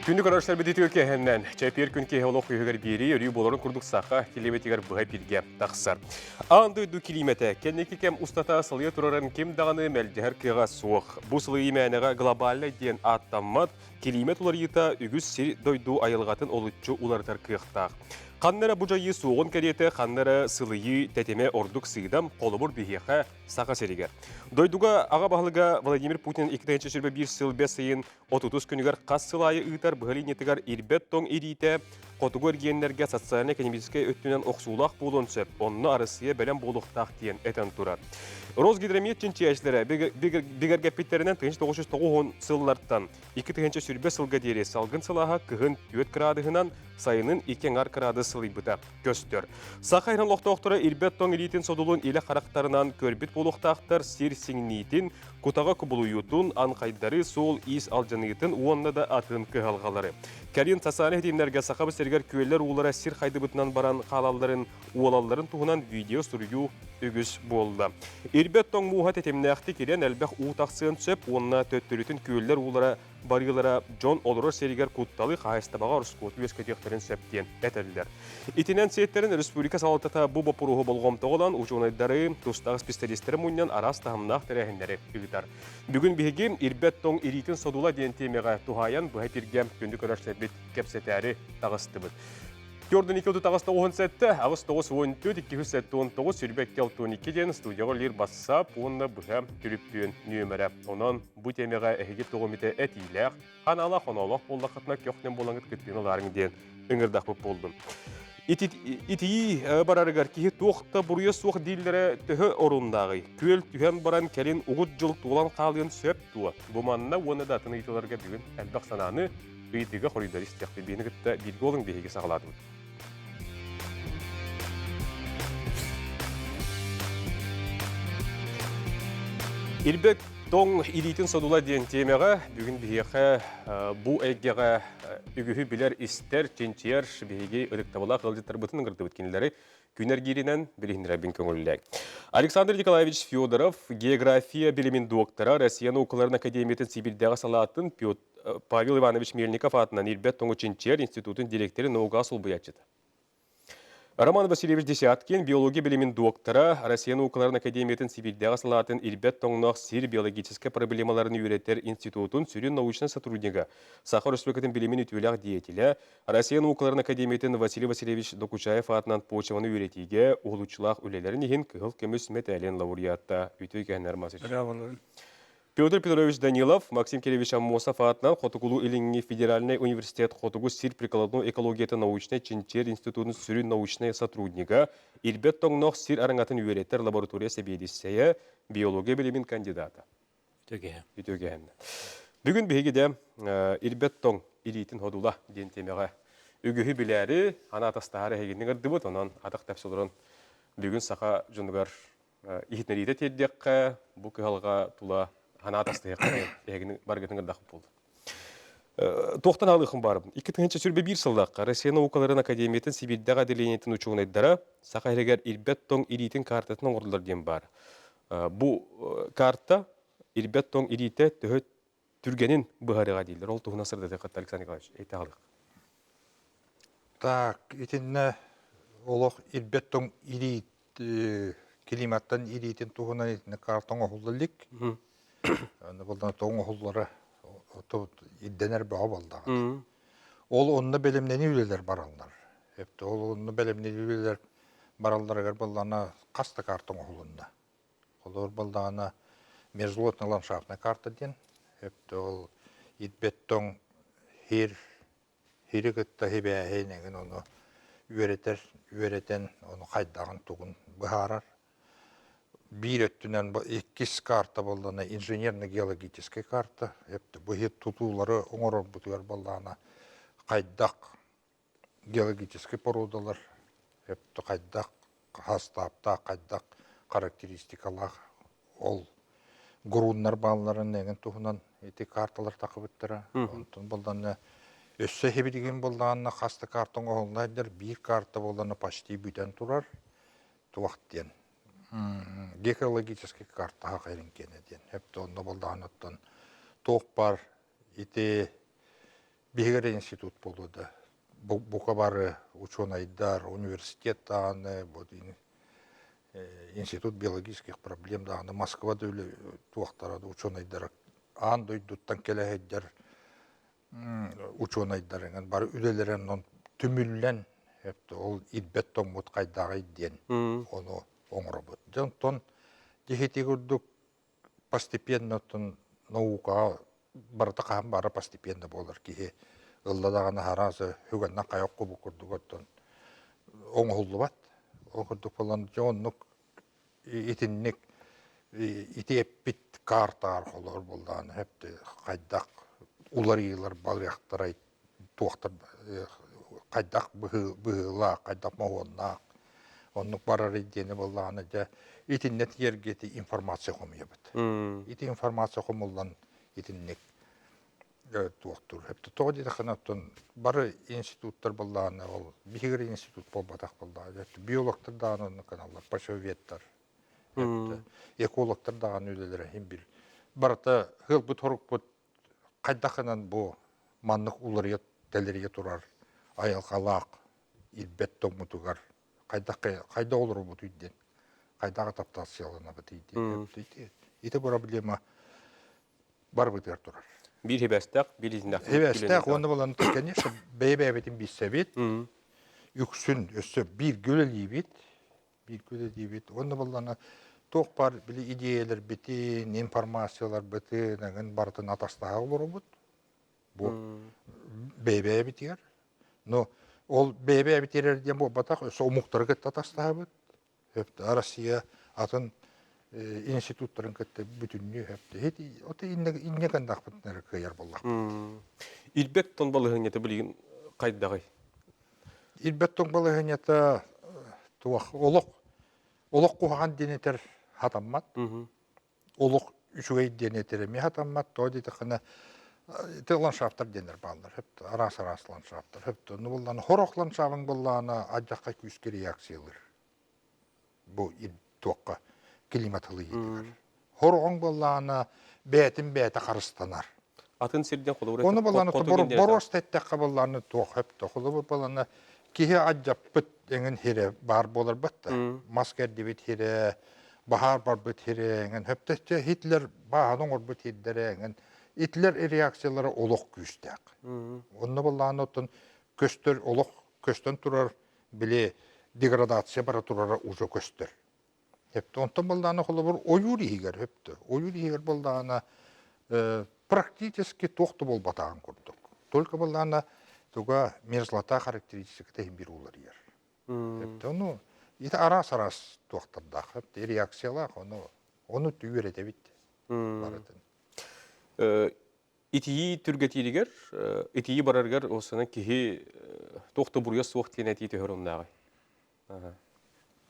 Күнді қарашылар бедеті өкеғеннен, чәпер күн кеғелі оқиғығыр бері өрі боларын күрдік саққа километр бұға бірге тақсар. Аңды өді километр, кәнекі кәм ұстата сылыя тұрарын кем дағаны мәлдігер кеға суық. Бұл сылы емәнеға глобалы ден аттаммат, километр олар ета үгіз сер дойду айылғатын олытчу улартар кеқтақ. Қаннара бұжайы суғын кәреті, қаннара сылыйы тәтеме ордық сыйдам қолыбыр бейхеға сақа серегер. Дойдуға аға бағылыға Владимир Путин 2-1 сыл бәсейін 30 күнігер қас сылайы ұйтар бұғылинетігер ирбет тоң ирите, қотуғы өргенлерге социально-экономическай өттінен оқсулақ болуын сөп, онны арысыя бәлем болуқтақ дейін әтін тұрар. Росгидромет чинчияшылары бігерге петтерінен 1990 сылларттан 2-4 сылға дере салғын сылаға күгін 4 градығынан сайының 2 градығы сылый бұта көстір. Сақайрын лоқтауқтыры ирбет тоң иритін содулын елі қарақтарынан көрбет болуқтақтар сер сіңнейтін, күтаға күбілуютын, анқайдары сол ис алжанығытын уонна да атын кығалғалары. Кәрін сасаны хетемлерге сақабы сергер көйлер улара сир қайды бұтынан баран қалаларын, уолаларын туғынан видео сүргю үгіз болды. Ирбет тоң муға тетемнәқті керен әлбәқ ұтақсығын сөп, онына төттірітін көйлер улара барылара Джон Олорор сергер күтталы қайыстабаға ұрысқоты өз көтектерін сөптен әтәлілер. Итінен сейттерін республика салатата бұба пұрығы болғым тоғылан ұжуынайдары тұстағы специалистері мұннан арас тағымнақ тәрәхіндері үгітар. Бүгін бігеге Ирбет тоң ирикін содула ден темеға туғаян бұға пергем күнді көрәшсәбет кәпсетәрі тағысты бұд. Көрдің 2 тағыста 10 сәтті, ағыз 9-14, 2-19, сүрбек кел 12-ден студияға лер бассап, онына бұға түріппен нөмірі. Онан бұ темеға әйгет тоғыметі әтейләқ, қаналық болда қатына көқтен болаңыт күттен оларыңден үңірдақ бұп болдым. Итии барарығар кейі тоқта бұрыя соқ дейлері түхі орындағы. Көл түхен баран кәлін ұғыт жыл туылан қалын сөп туы. Бұманына оны да атыны итілерге бүгін әлбақ сананы үйдегі қоридары істеқті бейіні күтті білгі олың бейге сағаладым. Ирбек тоң иритін содула ден темеға бүгін бейеқі бұ әйгеға үгіхі білер істер, ченчер, бейге ұдықтабыла қылжеттар бұтын ғырды өткенлері күнергерінен білігіндірәбін көңіліләк. Александр Николаевич Федоров, география білімін доктора, Россияны оқыларын академиятын Сибирьдегі салатын Павел Иванович Мельников атынан Ирбек тоңы ченчер институтын директоры науға асыл бұячыды. Роман Васильевич Десяткин, биология білімін доктора, Россияны оқыларын академиятын Сибирьдегі салатын Ирбет тоңнақ сир биологический проблемаларын үйретер институтын сүрін научный сотруднигі, Сахар Республикатын білімін үтіліғ диетілі, Россияны оқыларын академиятын Василий Васильевич Докучаев атынан почваны үйретеге ұғылучылақ өлелерін еген кығыл көміс метален лауреатта үтігенер масыш. Петр Петрович Данилов, Максим Кириллович Аммосов атынан Хотугулу Илинги федеральный университет Хотугу сир прикладной экологията научной Ченчер институтын сүрі научный сотрудника, Ирбет тоңнақ сир араңатын үйреттер лаборатория себедіссея биология білімін кандидата. Үтөгені. Бүгін бігеде Ирбет тоң иритін ходула ден темеға үгіхі біләрі ана атастағары әгенің ұрды бұд, онан атақ тәпсілерін бүгін сақа жүндігар ихітнерейді теддеққа бұл кығалға тула ана атастағы әгенің барғатын ұрдақып болды. Тоқтан алықым барым. 2001 сылдаққа Россия наукаларын академиятын Сибирьдегі аделениетін учуғынайдара сақа әрегер Ирбет тоң иритін картатын оңырлар ден бар. Бұл карта Ирбет тоң ириті түхі түргенін бұғарыға дейілдер. Ол тұғына сырды деқатты Александр Николаевич. Әйті алық. Так, етінне олық Ирбет тоң ирит климаттан иритін тұғына етіне картың оғылдылық. Бұлдан тоң оғылдары идденер бұға балдағы. Ол онына бәлемнені үлелер баралдар. Ол онына бәлемнені үлелер баралдар әгер бұлдана қасты картың оғылында. Ол бұлдағына межлотный ландшафтный карта ден. Ол Ирбет тоң хері күтті хебе әйнеген оны үйретен оны қайдағын тұғын бұғарар. Bir öttünen ikis karta boldana inженерно-геологический карта. Бұхет тұтулары оңырыр бұтығар болдана қайдақ геологический породалар. Қайдақ хастапта, қайдақ характеристикалар ол груннар балаларын еген тұғынан еті карталар тақып өттірі. Онтын болдана өссі хебедеген болдана қасты картың оғылдайдыр. Bir карта болдана почти бүтен тұрар. Туақтен. Геологический карта қайрын кенеден. Хепті онда болдағын тоқ бар, ете Бигер институт болуды. Бука бары ученыйдар, университет дағаны, институт биологических проблем дағаны, Москвада өлі туақтарады ученыйдар. Аан дойдуттан келәхеддер ученыйдар, бары үлелерін түміллен, ол идбет тоңмут қайдағы идден, оны оңыры бұд. Жонтон, дехеті күрдік постепенно наука барыта қағым бары постепенно болыр кихе ылладағаны харазы хүгеннен қайоққы бұл күрдік өттін оңғылды бат. Ол күрдік болан жоңнық итіннік ити эппит картар қолар болдан хепті қайдақ улар елер балғақтар туақтар қайдақ бұғыла, қайдақ мауыннақ. Оннық барар идені болдағаны жа итіннет ергеті информация қомия бұд. Ити информация қомылдан итіннек туақтыр. Хепті тоғы дейді қанаттың бары институттар болдағаны, ол бігір институт болбатақ болдағаны, биологтар дағаны каналар, пашоветтар, экологтар дағаны өлелері хем бір. Барыта ғыл бұд хорық бұд қайдақынан бұл маннық улария тәлерия тұрар, айалқалақ, илбет тоңмутуғар, қайда олар бұд үйден, қайдағы таптасиялана бұд үйден. Ити проблема бар бұдығар тұрар. Bir hebestaq, bir iznaq. Hebestaq, onu bulan конечно, бәйбәбетін біз сәбет, үксін өсі bir göleliyibit, onu bulan тоқ бар білі идеялар бітін, информациялар бітін, бартын атастағы олар бұд. Бұл бәйбәбетігер. Но ол бәйбәбетігерден бұл батақ өсі омуқтары кітті атастағы бұд. Россия атын институттарын кітті бүтінні өпті. Оты иннеген дақпытнары күйер болақ. Илбек тон балығын еті білген қайдағай? Илбек тон балығын еті олық қуған денетер хатаммат. Олық үшігей денетереме хатаммат. Той дейді қына ландшафтар денер балдар. Арас-арас ландшафтар. Хорақ ландшафтың болағына аджаққа күскер реакциялар. Бұл туаққа климатылы едігер. Хорғың болағына бәті қарыстанар. Атын серден қолы бұрайды? Оны болағына бұрос тәттәққа болағына туақ өпті. Қолы болағына кеге аджап бұт әңін хере бар болар бұтты. Маскер дебет хере, бағар бар бұт хере әңін. Өпті Хитлер бағаның ор бұт хеддері әңін. Итлер реакциялары олық күйістәк. Оны болағына оттын көстер олық көстен тұрар біле деградация бара тұрары ұжы көстер. Онтан болдағына қолы бір ойыр егер өпті. Ойыр егер болдағына практически тоқты бол батағын көрдік. Только болдағына туға мерзлата характеристика тәйін бір олар ер. Оны арас-арас тоқтырдақ. Реакциялақ оны түйер әте бітті. Итии түргетилигер, итии бараргар осыны кихи тоқты бұрия суық тен әти төхірімнағы.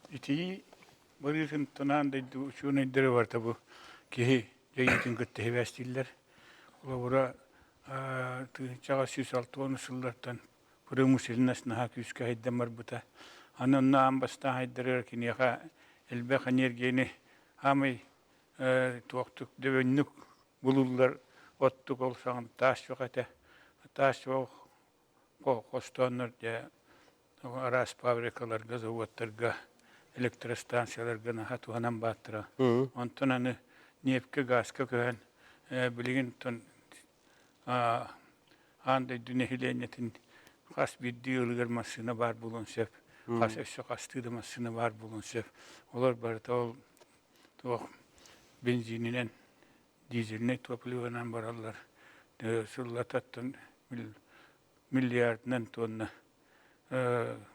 Итии барырын тонан дайду учуны дәрі бар табу кихи жайытын күтті хевәстілдер. Ола бұра чаға 106 жыллардан бұры мұсылынасына хақ үскі хайддан бар бұта. Анынна амбастан хайддарыр кенеға әлбәқ энергияны амай туақтық дөбөннік бұлылар оттық олсағын тас жоқ әті. Тас жоқ қостаныр арас фабрикаларға, заводтарға, электростанцияларға наға туғанан баттыра. Онтын аны нефтке, газқа көхен білген тұн андай дүнехиленетін қас бидді ылғыр масына бар болын сөп, қас өсі қастыды масына бар болын сөп. Олар барыта ол бензинінен, дизеліне топливынан баралар. Сұллататтын миллиардынан тонна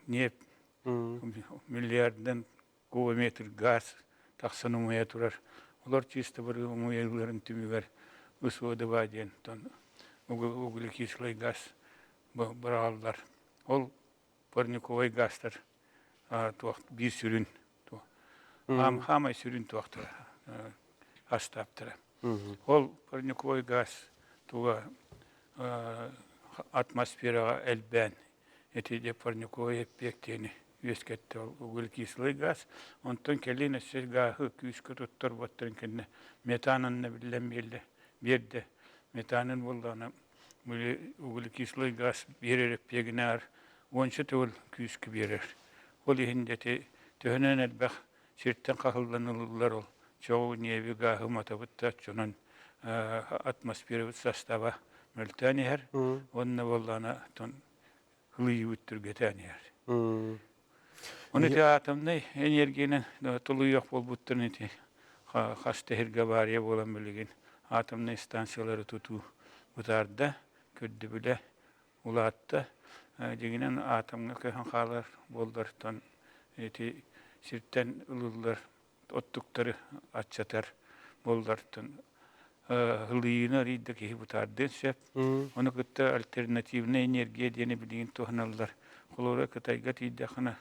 нефть, миллиарддан кубометр газ тақсын умая тұрар. Олар чисто бір умаяларын түмігер ұсуады ба ден. Углекислый газ баралдар. Ол парниковый газдар bir sürün. Hamay sürün tuaktır. Astaptır. Ol парниковый газ туğa атмосфераға әлбән. Этиде парниковый эффектені өскетті углекислый газ. Онтан келін әсер гағы күйіскі тұттыр бұттырын кені метанын білен берді. Метанын болданы Böyle uğulikisli gaz vererek peginer, onça tol küskü verer. Ol ihindeti töhnen elbək sirtten kahıllanırlar ol. Çoğu nevi gahı matabıtta çonan atmosferi sastava mültani her. Onna bollana ton hılıyı üttürgetani her. Onu te atamda enerjinin tulu yok bol buttun eti. Hasta herge bariye bolan bilgin. Atamda istansiyaları tutu butarda köddü bile ulatta. Deginen atamga köhen kalar boldartan eti sirtten ılıllar ottukları açatar boldartan hılıyına riddeki butarda sep. Onu kıtta alternatifine enerjiye diyene bilgin tohnallar. Kolora kıtayga tiydakına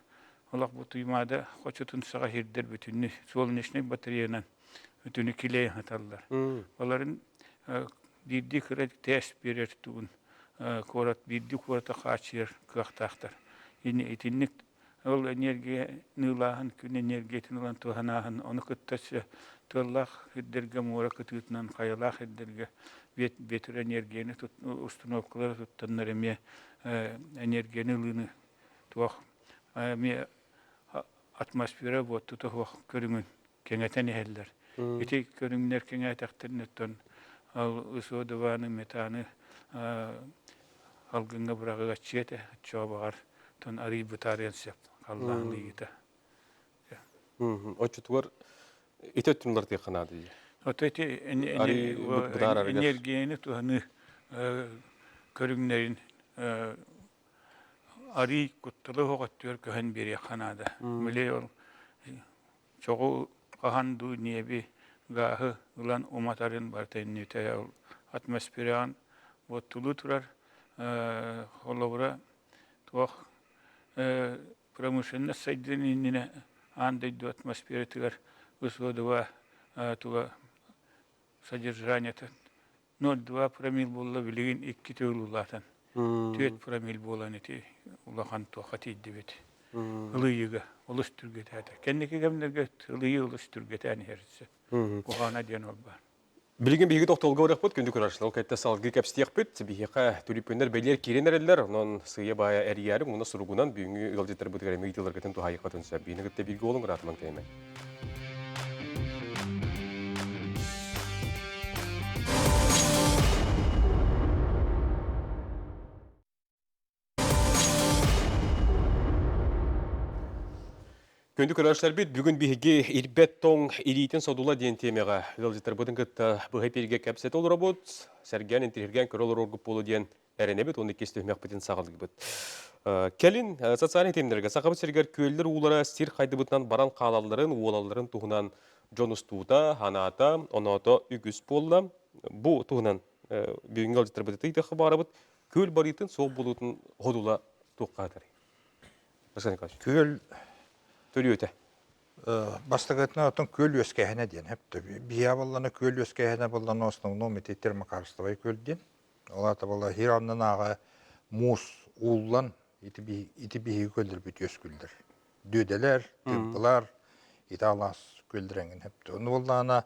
olak bu tuymada koçutun sağa hirder bütünü solneşne bataryayla bütünü kileye hatallar. Onların diddi kırat test verir tuğun korat diddi korata kaçır kıhtaktar. Yine etinlik ol enerjiye nılahın gün enerjiyetin olan tuhanahın onu kıttası tuğallak hirderge mora kıtıtından kayalak hirderge betir enerjiyeni ustunovkuları tuttanlar eme enerjiyeni ılını tuğak mi atmosfera botu toh körüngün kengeten eheller. Eti körüngler kengetakterneton al usodavanı metanı algınga bırakıga çete çoğabar ton arı butaryan sep Allah'ın liyita. O çutuvar itöttümler diye kanadı. Oteti enerjiyeni tuhanı körünglerin arı kuttalı hoqattıyor köhen biri kanada. Böyle yol çoğu kahandu niyebi gahı ulan umatarın bartayın nüteye atmosferan botulu turar. Holavura tuğ pramuşenna saydın inine andaydı atmosferi tügar usuduva tuğ sadержаниятан 0,2 промил болла билигин 2 төгүлулатан. 4 промил болан эти улахан тоқат иддебет. Ылыйыга улус түргетәді. Кеннеке кемдерге ылыйы улус түргетәні herse. Кухана ден ол бар. Билген биги тоқтолга орак бут күндү көрөрсүн. Ол кетте салгы кепстиек бит. Бихика түлүпкөндөр белер киренерлер, онон сыя бая эрияры, муна суругунан бүгүнгү ылжыттар бутгара мейтилер кетен тухайыка төнсө. Бини кетте билги болуң ратман кейме. Күндү көрөрсүлөр бит бүгүн биги ирбет тоң иритин содула ден темега ылжыттар бутун кетте быга перге кепсет олора бут. Серген интерген көрөлөр оргуп болу ден эрене бит, оны кестөмөк битин сагылдык бит. Келин социаль темдерге сакабы сергер көйлөр улара стир кайдыбытынан баран каалаларын, уолаларын тугунан жонустууда, ханата, оното үгүс болла. Бу тугунан бүгүн ылжыттар бутты да хабарыбыт. Көйл барытын сол болутун ходула туккатыр. Көйл Төлөтө. Бастыгытна отон көйл өскәһенә ден хәпте. Бия болланы көйл өскәһенә болланы основном мететтер макарстывай көлден. Олата болла хираннан ага мус уллан ити биһи көлдер бит өскүлдер. Дөделер, тымпылар, италас көлдерәнген хәпте. Оны боллана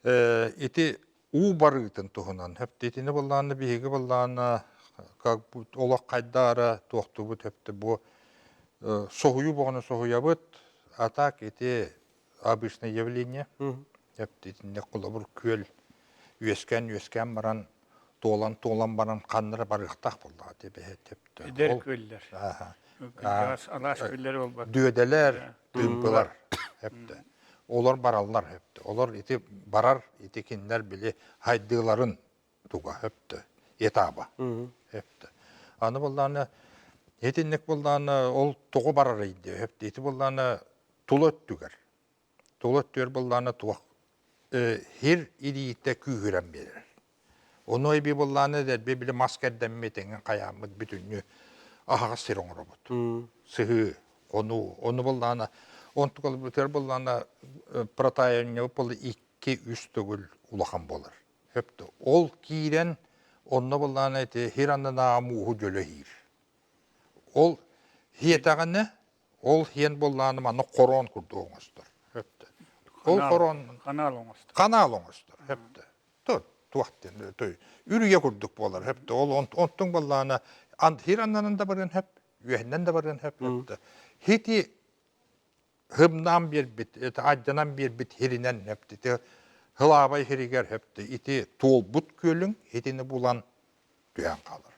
ити у барытын туһунан хәпте итине болланы биһиге болланы как олак кайдара тохту бут хәпте бу сохую боғаны сохуябыт, атак эти обычное явление. Эптетінде құлы бір көл өскен баран, толан баран қандыры барықтақ болды. Эдер көллер. Алаш көллер ол бар. Дөделер, дүмпілер. Олар баралар. Олар еті барар, еті кендер біле хайдығыларын туға. Етаба. Аны болданы Етіннік болданы ол тұғы барар еді. Еті болданы тұлы өттігер. Тұлы өттігер болданы тұғақ. Хер ирейітті күйгірен берер. Оны өйбі болданы дәрбе білі маскерден метенген қаямыд бүтінні ағаға сыр оңыр бұд. Сығы, оны болданы. Он тұғыл бүтер болданы протайынығы болды 2-3 түгіл ұлақан болыр. Ол кейрен, оны болданы хер андын ағамуғы жөлі хейір. Ол хиетағаны, ол хиен болланы маны корон күрді оңыстыр. Ол корон... Канал оңыстыр. Канал оңыстыр. Тұр. tuattın töy. Ürüye kurduk bolar hep de ol onttun ballana hirandan da barın hep ühenden de barın hep de. Hiti hımdan bir bit, addanan bir bit hirinen hep de. Hılabay hiriger hep de. İti tol but kölün hitini bulan duyan kalır.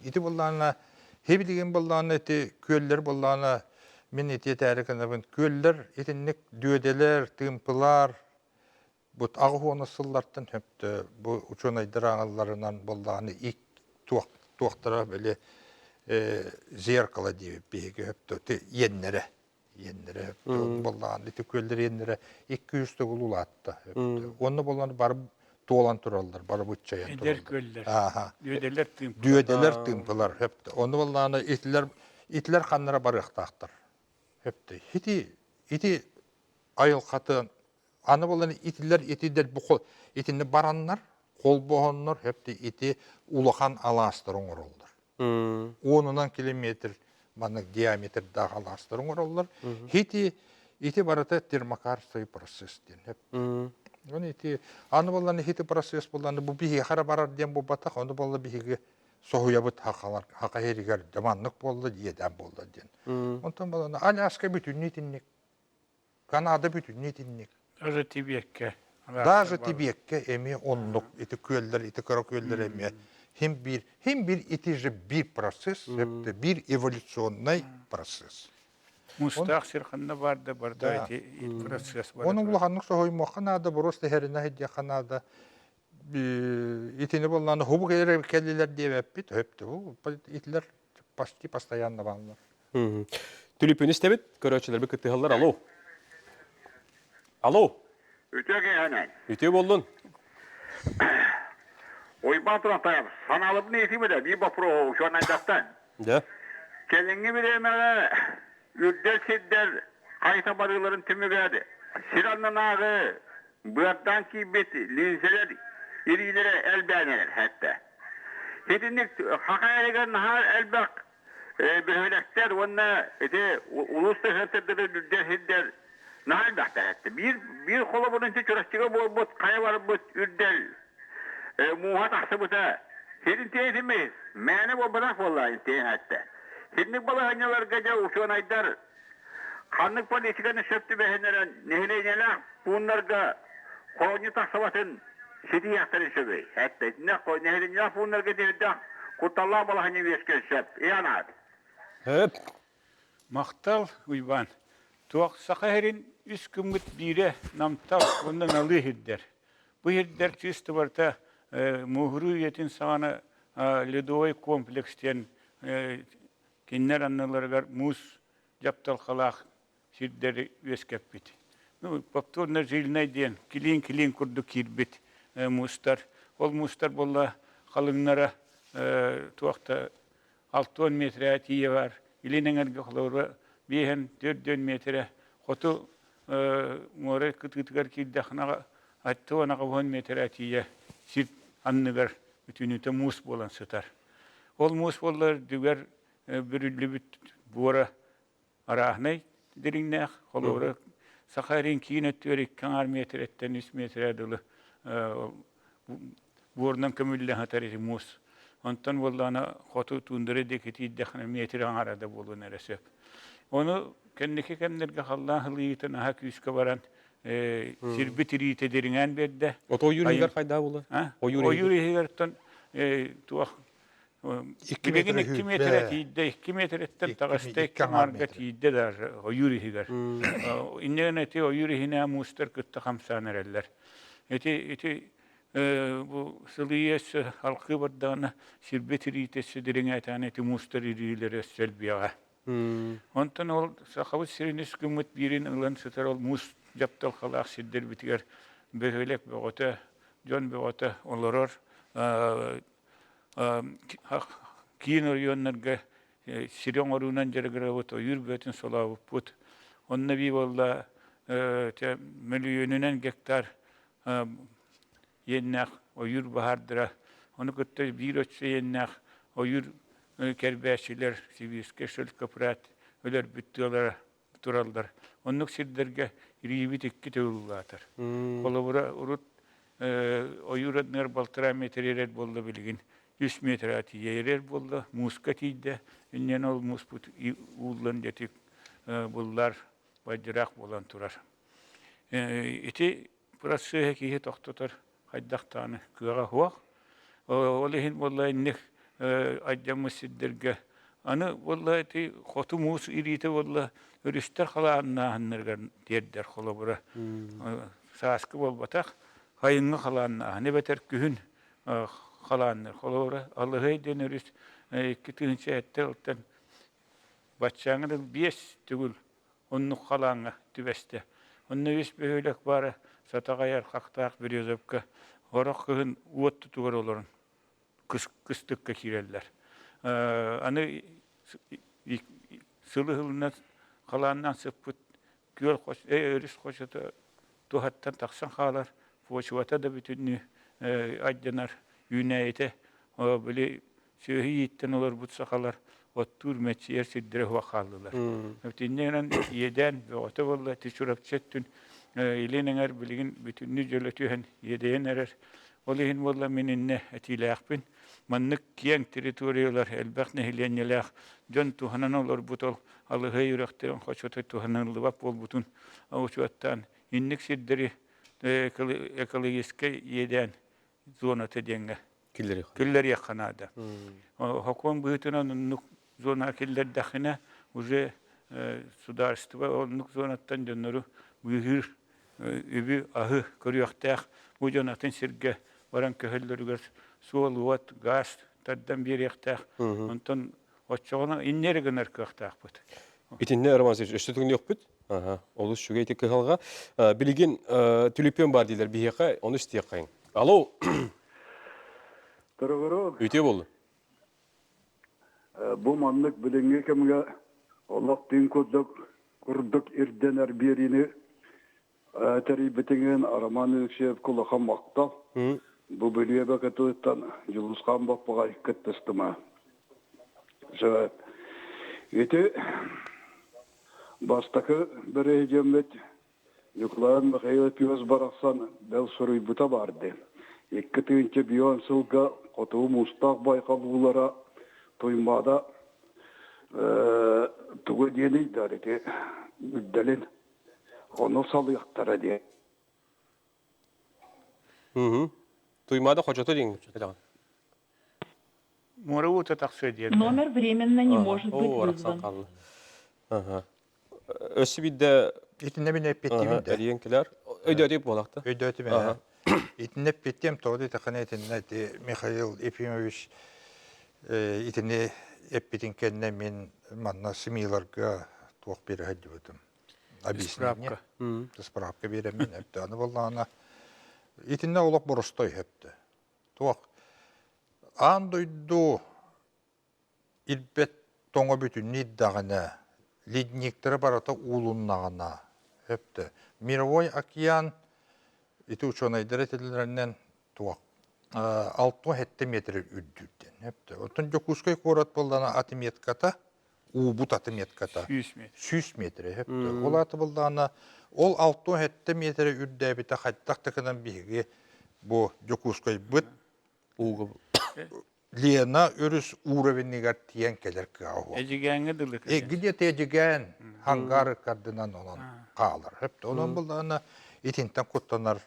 İti bullana hebiligen bullana iti köller bullana min iti tarikana köller itinlik düödeler, tımpılar bu ağıhonu sıllardan hep de bu uçunaydır ağalarından bullana ilk tuaqtara böyle zerkala diye bir hep de yenlere hep de bullana iti köller yenlere 200 de ulattı hep de. Onu bullana barıp dolan turallar, barıp uçayan turallar. Eder göller. Aha. Düödeler tımpılar. Düödeler tımpılar hep de. Onu vallahi itler kanlara barıqtaqtır. Hep de. Iti ayıl katın. Anı vallahi itiler bu itini baranlar, kol boğanlar hep de iti ulakan alastırın oruldur. 10 kilometr manık diametr daha alastırın oruldur. Iti barata termakar sayı proses diyen hep. Onu iti anı vallahi iti proses bulanı bu bihi hara barar diyen bu batak onu vallahi bihi soğuya bit haka heriger demanlık boldu diyeden boldu diyen. Ondan vallahi Alaska bütün nitinlik. Kanada bütün nitinlik. Даже Тибетке. Даже Tibet'ke emi onluk iti köller iti kara köller emi. Hem bir itici bir proses hep de bir evolüsyonel proses. Mustaq sirkanda barda Da. iti proses var. Onun ulahanlık soğuyma Kanada burası herine hediye Kanada itini bulanı hubuk eder kelliler diye hep de bu itler pastayanla banlar. Tülüpün istemit, köröçüler bir kıttıhallar. Alo. Alo. Öteki hemen. Ütü bollun. Oyban taraftan sanalıp ne ismi de bir bapro şu an ancaktan. De. Kendini bir emeğe ürdel sidder kayta barıların tümü geldi. Siranın ağı bıraktan ki bet linseler irilere el beğenir hatta. Hedinlik hakayeligen har elbak behölekler onunla uluslu hırtırları ürdel sidder nahal baktar hatta. Bir kola bunun için çorasçıga bol kaya var bu ürdel. Muhat aksıbıta. Hedin teyitimiz. Mene bu bırak vallahi teyin hatta. Hedinlik balı hanyalar gece uçuğun aydar. Kanlık bal içiganı söptü behenleren nehleyeler. Bunlarga koğunyu taksabatın sidi yaktarın söbey. Hatta nehleyeler bunlarga devde kurtallah balı hanyu vesken söp. İyanat. Hep. Maqtal uyban. Tuaq saqaherin üç kımgıt bire namtal ondan alı hidder. Bu hidder çüstü varta muhuriyetin sağına Ledoy kompleksten kinler annalargar mus japtal khalaq sidderi veskep bit. Nu paptorna jilnay diyen kilin kurdu kirbit mustar. Ol mustar bolla kalınlara tuaqta 6 metre atiye var. İlinen ergaqları bihen 4 metre qotu more kıtıkar kildaxna hatta ona 10 metre atiye sit anныгар bütünüte mus bolan satar. Ol mus bollar düger bürüllü bit bora arahnay derinne holora Sakarin kinet kanar metretten 3 metre dolu bordan kömülle hatari mus. Ondan bollana qotu tundure deketi dakhna metre arada bolun eresep. Onu kendilerine Allah liyiten hak yüzke varan sirbitiri tederingen bedde. Oto yürüyünger fayda bulu. O yürüyügerden tuaq 2 metre 2 metre tiyde 2 metretten tağıstek marga tiyde dar o yürüyüger. İnnegene o yürüyüne muster kıtta hamsan ereller. Eti bu sıliyes halkı bardağına sirbitiri tederingen taneti muster irileri selbiyağa. Ondan ol sahabat siriniz kımmet birin ılan sıtar ol mus japtal khalaq sidder bitiger behelek beota jon beota oloror kinor yonnerge sirion orunan jergere oto yürbetin solav put onna bi valla te milyonun gektar yennak o yür bahardıra onu kötte bir ötse yennak o yür kerbeşiler siviske şöl kaprat öler bütüler turallar. Onluk sirderge ribi tekki tevlulatır. Kolabura urut oyuradınlar baltıra metreler bolda bilgin. 100 metre ati yerer bolda. Muska tiyde. İnnen ol musput uğulan detik bullar bacırak bolan turar. Iti burası hekiye toktutar. Haydaktanı kığa huak. Olehin vallahi innek acamı siddirge. Anı vallahi iti kotu mus irite vallahi örüster halanna hannırgan derder kola bura. Saskı bol batak. Hayınğı halanna. Ne beter kühün halanlar. Kola bura. Allah'ı deniriz. İki tığınca ette oltan. Batçağının bies tügül. Onu halanga tübeste. Onu üst böylek bara. Satağayar kaktağ bir yazıpka. Orak kıhın uvat tutugar olurun. Kıstıkka kireller. Anı sılı hılına kalandan sıppıt göl koş, örüs koşata tuhattan taksan halar. Foçuvata da bütünlü accanar yüneyete. Böyle söhü yitten olur bu sakalar. Ottur meçiyer siddire vakallılar. Ötünden yeden ve ota vallahi tişurap çettün. İlenenger bilgin bütünlü jölötühen yedeyen erer. Olihin vallahi meninne etiyle akbin. Manlık kiyen teritoriyalar elbaq nehilenyeler. Jön tuhanan olur butol. Allah'a yürektiren hoşota tuhanan lıvap bol butun. Avuçuattan innik siddiri ekologiske yeden zonata denge. Killer yakınada. Hokon büyütünen nuk zona killer dakhine уже сударство онлук зонаттан жоннору büyür übü ahı körüyaktak bu jonatın sirge varan köhellörüger suol wat gaz taddan bir yaktak ondan oçoğuna inner gınar köktak but. Bitinne aramazı üstütün yok bit. Aha, olus şu geytik kıhalga. Bilgin tülüpön var diler biheka onu isteyekayın. Alo. Kırıkırı, Öte oldu. bu manlık bilinge kemge Allah din kurduk irdener birini teri bitingen araman ülkşev kulakan maktal. Bu bölüye bakıtıtan yıldızkan bakbağa kıttıstıma. Sebep. Eti bastaki bir ecemmet yukların bakayla piyaz baraksan bel soruy buta vardı. İki tığınca biyon sılga kotuğu mustaq baykalılara toymada tuğu diyeni idareti müddelin onu salıyaktara diye. Tuymada hoçota deyin. Муравута так söyledi. Номер временно не может быть вызван. Ösü bir de İtinne bin hep ettiğim de. eriyenkiler ödeyip bolakta. Ödötüm ya. İtinne hep ettiğim toğdu takına itinne Mikhail Efimovich itinne hep bitin kendine min manna similarga tuğ bir hadi buldum. Справка. Spravka biremin hep de anı vallahi itinne olak borostoy hep de. Tuğ an duydu ilbet toңa bütün niddağına ледниктері барата улуннағына. Hepte. Мировой океан, ити ученыйдыр етелерінен туақ. 6-7 метр үддүдден. Hepte. Otun jokускай корат болдана атыметката, убут атыметката. 100 метр. Hepte. Ол аты болдана, ол 6-7 метр үдді біті қайттақтықынан бігі bu jokускай бұт. Лена өрүс уровеннигер тиен келер као. Ejigenge dılık. Где-то ежеген хангар кардынан olan қалар. Hep onun bulduğuna itinten kutlanır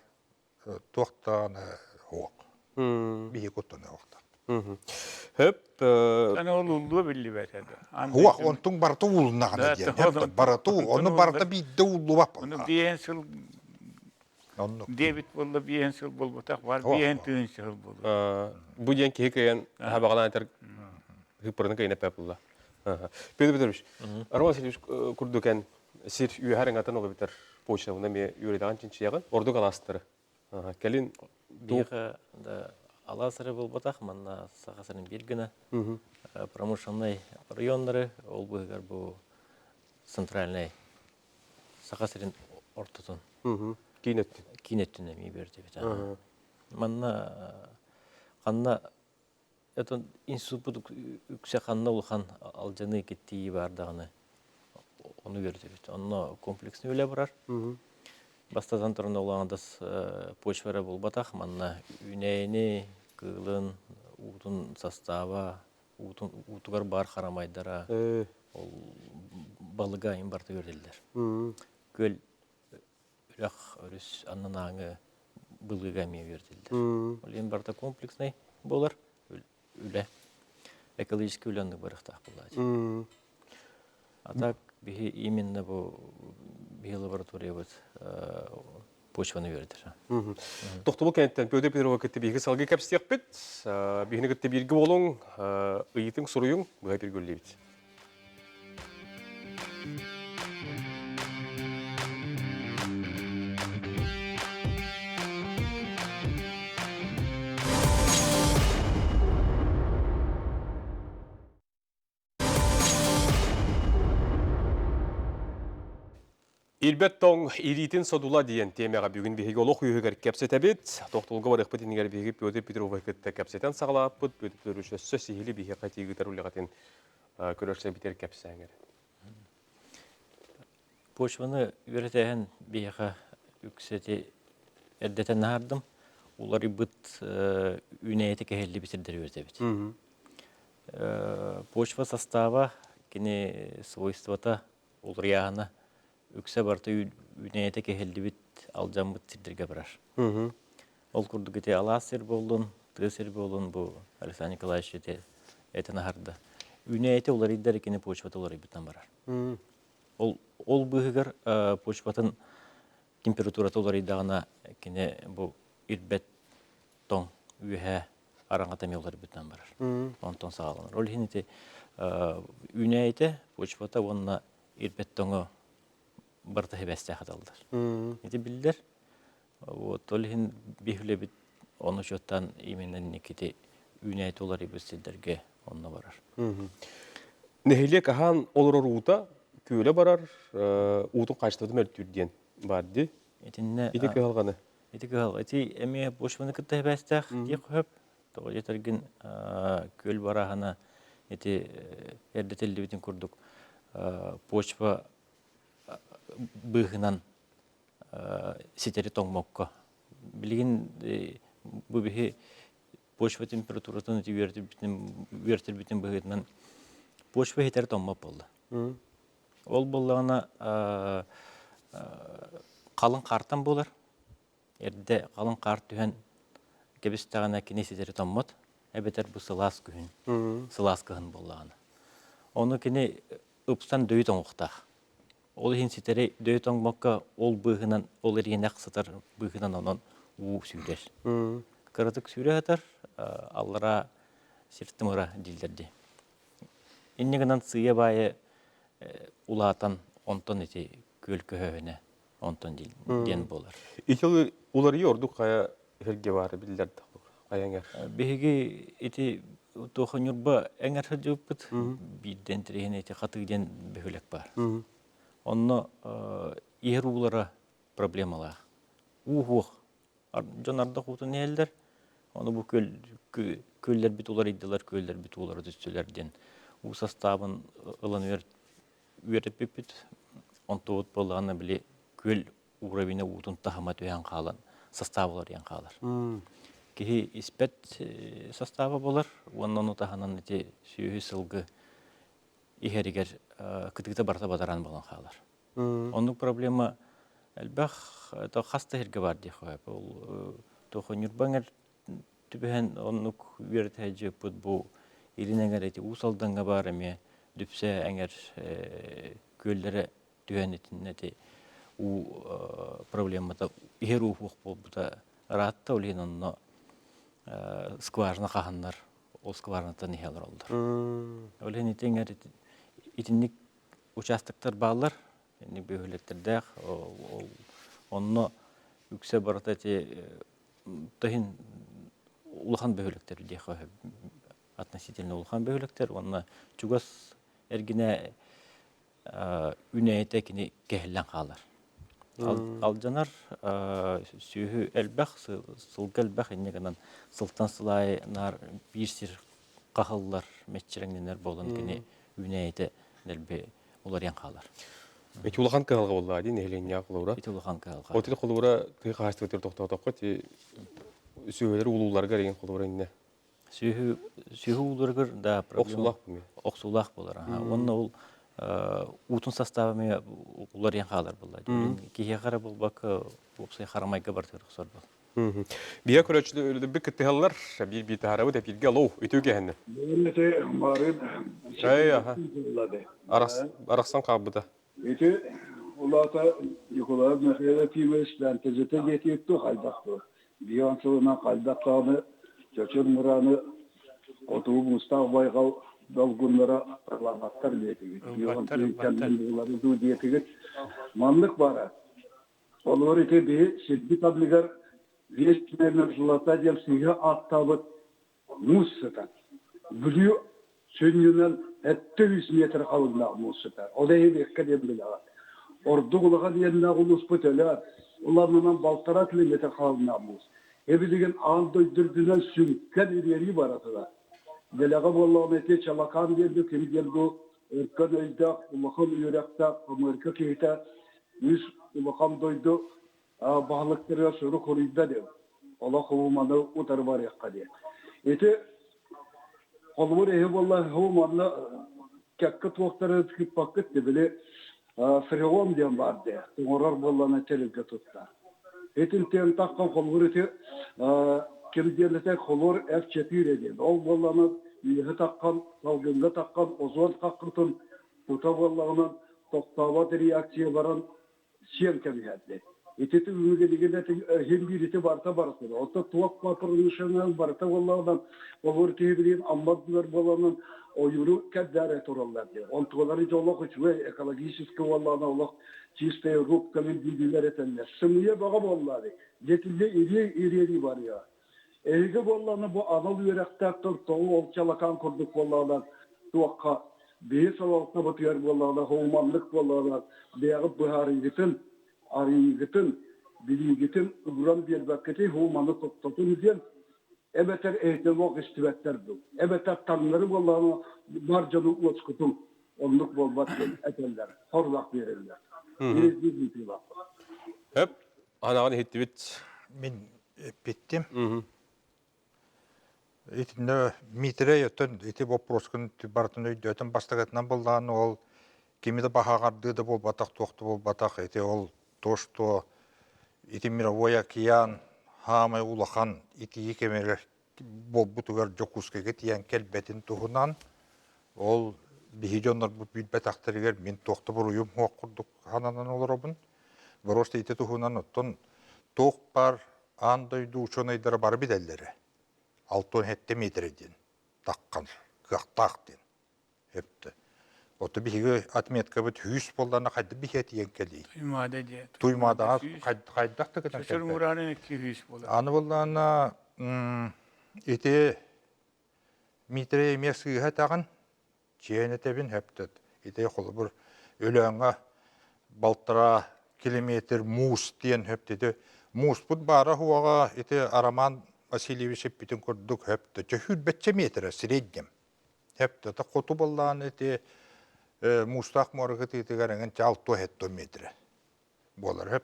tuğtağına hoğuk. Bir kutlanır hoğukta. Hep Sana olulduğu belli betedi. Hoğuk ontun barıtı ulunağına diyen. Hep barıtı onu barıtı bir de ulu vap. Onu bir ensıl David bolda bir ensıl bol batak var. Bir ensıl bol. bu diyen ki hikayen habağalan eter hıpırını kayına pepulla. Pedi bitirmiş. Arama silmiş kurduken sir üye her engatan olu biter. Poçta bunda mi yürüdüğün için çiğen. Ordu kalastırı. Kelin Биха да аласыры болбатах манна сахасырын биргина промышленный райондары ол бугар бу центральный сахасырын ортотун Кинетtin. кинеттине ми берди бит. Манна канна это институт үксе канна улхан алжаны кетти бардаганы onu gördü bit. Onunla kompleksini öyle barar. Бастазан тұрын олағандас почвара болбатақ, манна үнәйіні, кылын, утун состава, утугар бар харамайдара, ол балыга имбарты көрделдер. Көл үләқ өріс аннан аңы былыга мие көрделдер. Ол имбарта комплексный болар, үлә. Экологический үләнді барықтақ болады. А так, именно бі лаборатория почваны вердір. Тоқтылы кәнттен Петр Петрова кетті бейгі салғы кәпістек бет, бейгіні кетті біргі болың, ұйытың сұруың бұға бір көлі бет. Ирбеттон иритин содула диен темяға бүгін бейгі олық үйігер кәпсеті бет. Тоқтылғы бар ұқпыт енігер бейгі Петр Петрова кетті кәпсетен сағалап бұд, Петр Петровича сөз сейілі бейгі қайтегі тәруліғатын көрерсен бітер кәпсі әңгер. Почваны өретәйін бейгі үксеті әрдетен нағардым. Олар бұд үнәйеті кәхелі бітірдер өреті бет. Почва состава кені свойствата олар яғына үксе барты үнәйеті кәхелі бит алжан бұд сирдерге барар. Ол күрді кете аласыр болын, тығысыр болын бұл Александр Николаевич жете әтін ағарды. Үнәйеті олар иддер екені почваты олар ибіттен барар. Ол бұғығыр почватын температураты олар иддағына кені бұл ирбет тоң үйе араңатаме олар ибіттен барар. Онтон сағаланыр. Ол хенеті үнәйеті почвата онына ирбет тоңы барта хебесте хаталдар. Эти билдер. Вот олхин бихле бит оны жоттан именно никити үнәйт олар ибестедерге онна барар. Нехиле кахан олорор ута көйле барар, утун качтыды мөлтүрден барды. Этинне Ити калганы. Эти эме бошваны кытта хебестах ди көп. То жетерген көл барахана эти эрдетелди битин курдук. Почва быгынан сетери тоңмокко. Билген бу бихи почва температуратын вертер битин быгынан почва хетер тоңмоп болду. Ол боллагана калың картан болар. Эрде калың карт түһен кебистагана кини сетери тоңмот. Эбетер бу сылас күн. Сылас кыһын боллагана. Оны кини ыпстан дөй тоңуктах. Ол хин ситери дөй тоңмокка ол быгынан ол эргенек сытар быгынан онон уу сүйлер. Кырытык сүйле атар аллара сиртымыра дилдерди. Иннегенан сыя байы улатан онтон эти көл көһөне онтон ден болар. Ител улар йорду кая херге бары билдер каяңер. Беги эти тохонюрба эңер хөдөппүт биден треген эти хатыгден бөхөлек бар. Онно иер улара проблемалар. Ухух. Жонарда хутун элдер. Оны бу көллер бит улар иддилар, көллер бит улар төстөлөрден. У составын ылын вереппит. Онтот болганы биле көл уровине утун тахамат уян калан составлар ян калар. Ки испет составы болар. Оннан утаханан эти сүйү сылгы ихеригер кытыгыта барта бадаран болан халар. Оның проблема әлбәх то хаста херге бар ди хойп. Ол тохонюрбаңер түбәһен онук вертәҗе пут бу иринәгәр эти усалданга бар эме дүпсә әңгәр көлләре түәнетиннәте у проблемата ихеру хук булда ратта улинонно скважина каханнар ол скважинатан ихелер олдар. Олен итенгәр итинник участоктар баллар, эни бөһөлөктөрдө онно үксө барата те тахин улахан бөһөлөктөр ди хэ относительно улахан бөһөлөктөр онно чугас эргине үнэйте кини кехлен калар. Алжанар сүйү элбах сылгылбах эннегенен сылтан сылай нар бирсир кахыллар метчереңнер болон кини үнэйте дербе улар ян калар. Эти улахан кыгалга болла ди нехленя кулура. Ити улахан калга. Отил кулура ты хастык тер токтотокко ти сөйлер улууларга деген кулура инне. Сүйі уларгар да проблема. Оксулак бу. Оксулак болар. Онна ул утун составы улар ян калар булла. Кие кара булбак опсай харамайга бар тырыксар бул. Бия көрөчүлө өлүдө бик кеттелер, бир бит харабы деп бирге лоо өтөгө ханны. Böylece marın Ay aha. şekilde. Араксан кабыда. Eti ulata yukarı mesela pimeşten tezete getiydi haldaktı. Bir an sonra haldaktağını, çöçün muranı, otuğu Mustafa Baykal dalgınlara parlamaktar diyeti. Bir an sonra kendini bunları du diyeti. Manlık var. Olur eti bir şiddet abligar Vestmerler zulata diye siga attabıt Mustafa. Biliyor Sönünen ette 100 metre kalınlığa Mustafa. O da hep ekleyebilir. Ordu kulağa diyenler ulus püteler. Ulanından baltara kilometre kalınlığa Mustafa. Hepsigen anda dürdülen sünken ileri var atıda. Delaga vallahi mete çalakan geldi, kim geldi? Erkan ejda, ulakam yürekta, Amerika kehita, yüz ulakam doydu. Bağlıkları soru koruyda diyor. Allah kovulmanı utar var yakka diye. Eti kolumur ehe vallahi kovulmanı kakkat vaktarı tıkıp bakıt de bile Freon diyen vardı. Orar vallahi televge tuttu. Etin ten takkan kolumur eti kim diyenlete kolur F4 ediyor. O vallahi yıhı takkan, salgınga takkan, ozon takkıtın tuta vallahi toktavat reaksiye varan şiyen kemiyetti. Eteti ümügeliginde hem bir eti barta barasıdır. Ota tuak patronuşunun barta vallahi olur tebilin ammadlar vallahi oyuru kadar etorallar diyor. Ontuları jolok uçwe ekolojik vallahi Allah çiste ruh kalın bilgiler etenler. Sımıya baga vallahi. Yetilde iri var ya. Ege vallahi bu anal yürektaktan toğu olçalakan kurduk vallahi tuakka bir salaltına batıyor vallahi homanlık vallahi beğip buharın arıyıgıtın, biliyigıtın, uğran bir vakiti humanı toptatın diyen ebeter ehtemok istivekler bu. Ebeter tanrıları vallahi marcanı uçkutun, onluk bolbat etenler, horlak verirler. Bir bak. Hep anağını hetti bit. Мен биттим. Итинде митре өтөн ити вопроскын бартын өйдөтөн бастагатынан болдан ол кимиде бахагарды да болбатак токту болбатак ити ол то, что ити мировой океан хамай улахан ити екемелер болбутугар жокускеге тиян келбетин туһунан ол бихижоннор бу билбетактарыгер мен тохты буруйум хоккурдук хананан олоробун просто ити туһунан оттон тох бар андойду учонайдары бар биделлери алтон хетте метрден таккан кыактаактен хепте Otu bihi atmetka bit 100 bollarına kaydı bihi etiyen keli. Tuymada diye. Tuymada kaydak da kadar. Çocuk muranın 200 bolar. Anı bollarına eti mitre meski hatağın çeynetebin heptet. Eti kolubur ölüğüne baltıra kilometr mus diyen heptedi. Mus bud bara huaga eti Araman Vasilyevich bütün kurduk heptet. Çehül betçe metre sreddim. Heptet. Kotu bollarına eti Mustaq morgıt itigarın 6 metre bolar hep.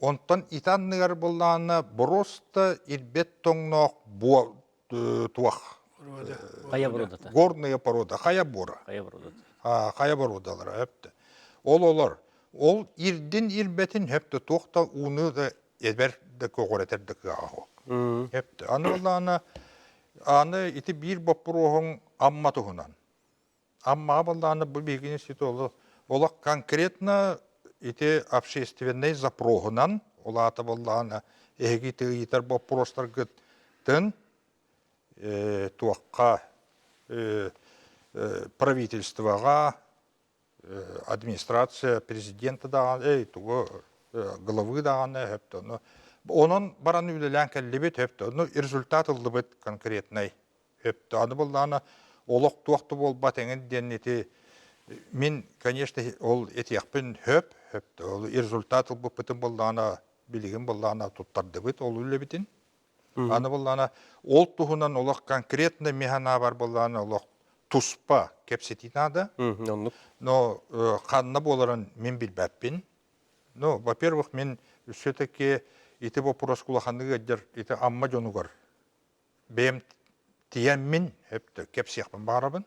Ondan itanlar bollarına brosta ilbet tonnoq bu tuaq. Kaya burada. Горная poroda, kaya bora. Kaya burada. Ha, kaya borodalar hep. Ol. Ol irdin ilbetin hep de toqta unu da eber de koqoreter de qaho. Hep de. Anı bollarına anı iti bir bopruğun amma tuhunan. Amma болланы бұл бегіне сет олы. Олақ конкретно ите общественный запроғынан, олаты болланы егеті етер вопростар гыттын туаққа правительствоға, администрация, президенті даған, главы дағаны өпті. Onun баран үлелән кәллебет өпті. Результат ұлды бет конкретный өпті. Аны болланы Олық туақты бол батыңын деннеті, мен, конечно, ол етияқпен höptü. Ол результат бұл бұтын болдағына, білігін болдағына тұттарды бұт, ол үлі бітін. Аны болдағына, ол тұғынан олық конкретно механа бар болдағына олық tuspа kepsetinadı. Onluk. Но қанна боларын мен білбәппін. Но, во-первых, мен все-таки ити вопрос кулаханныгы дер ити амма жонугар. Бем тиеммин, хепті, кепсияқпын барабын.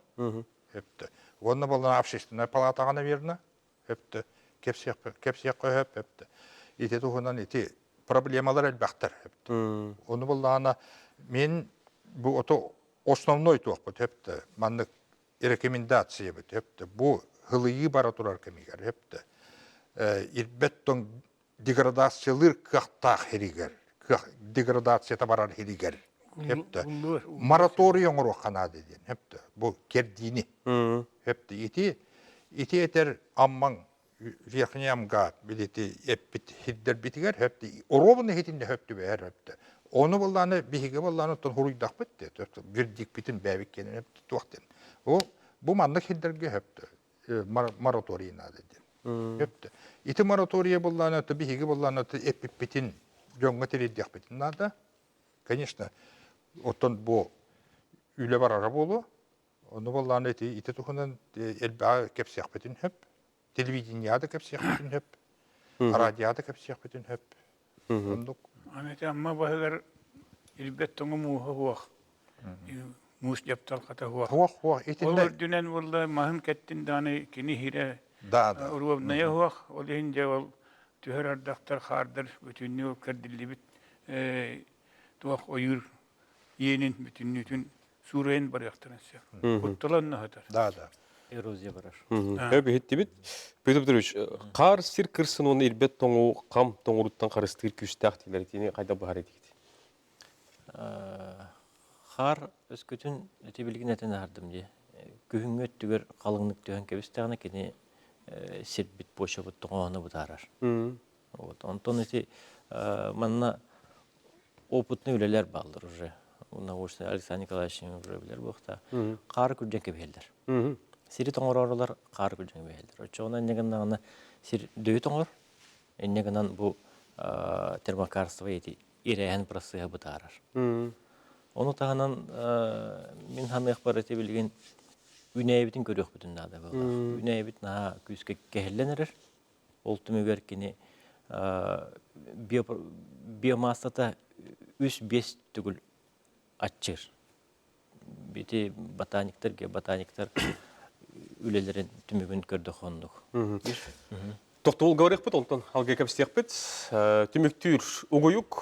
Хепті. Онна болдан общественная палатағана верна. Хепті. Кепсияққа хепті. Ити тухынан ити проблемалар әлбәқтір. Хепті. Оны болдағана мен bu ото основной туақпыт. Хепті. Маннык рекомендация бит. Хепті. Бу хылыйы бара турар кемигер. Хепті. Ирбеттон деградациялыр кақтақ херигер. Деградацията барар херигер. Хепті. Мораторий оңыр оқана деден. Хепті. Бұл кердini. Хепті. Ити етер амман верхний амга билети еппит хиддер битигер. Хепті. Оробыны хетінде хепті бәр. Хепті. Оны болланы биһиге болланы тон хуруйдақ бітті. Вердик битин бәбік кенен хепті туақтен. Бұл мандық хиддерге хепті. Мораторийна деден. Хепті. Ити моратория болланы, биһиге болланы еппитин жонға терейдек битин нада. Конечно, оттон бу үйле барара болу. Оны болланы ити тухынан элбаа кепсияқ битин хеп. Телевиденияда кепсияқ битин хеп. Радиада кепсияқ битин хеп. Ондук. Анете амма бахыгар илбеттоңу муха хуах. Мус яптал ката хуах. Хуах. Олар дүнен болла махын кеттин даны кини хире. Да. Урубная хуах. Олин жавал түһөр ардактар хардыр бүтүннү кырдылли бит. Туах ойур енин бүтүннүтүн сурен бар яктырынса. Утталанна хатар. Да. Эрозия барар. Әбі хетті бит. Петр Петрович, қар сир кірсін оны ирбет тоңу қам тоңуруттан қарыстығыр күшті ақтилер етені қайда бұхар етекті? Қар өскөтін өте білген әтін ардым де. Күхін өттігер қалыңнық түйен кебістіғана кені сирбит боша бұттың оғаны бұтарар. Онтон өте манна опытны өлелер балдыр уже. Уна орсы Александр Николаевичin уже білер бұқта. Қар күрден кебелдер. Сири тоңор оролар қар күлжен бейелдер. Очоғынан негіннағына сир дөй тоңор, негіннан бұл термокарстыва еті ирәйін прасыға бұтарар. Оны тағынан мен ханық бар өте білген үнәйбітін көрек бүтін нады бұл. Үнәйбіт наға күзге кәхілленерір. Ол түмігер кені биомассата 3-5 түгіл атчыр. Беті ботаниктар үлелерін түмігін көрді қондық. Тоқтуыл ғарық бұд, онтан алға кәпістек бұд. Түміктүр ұғыйық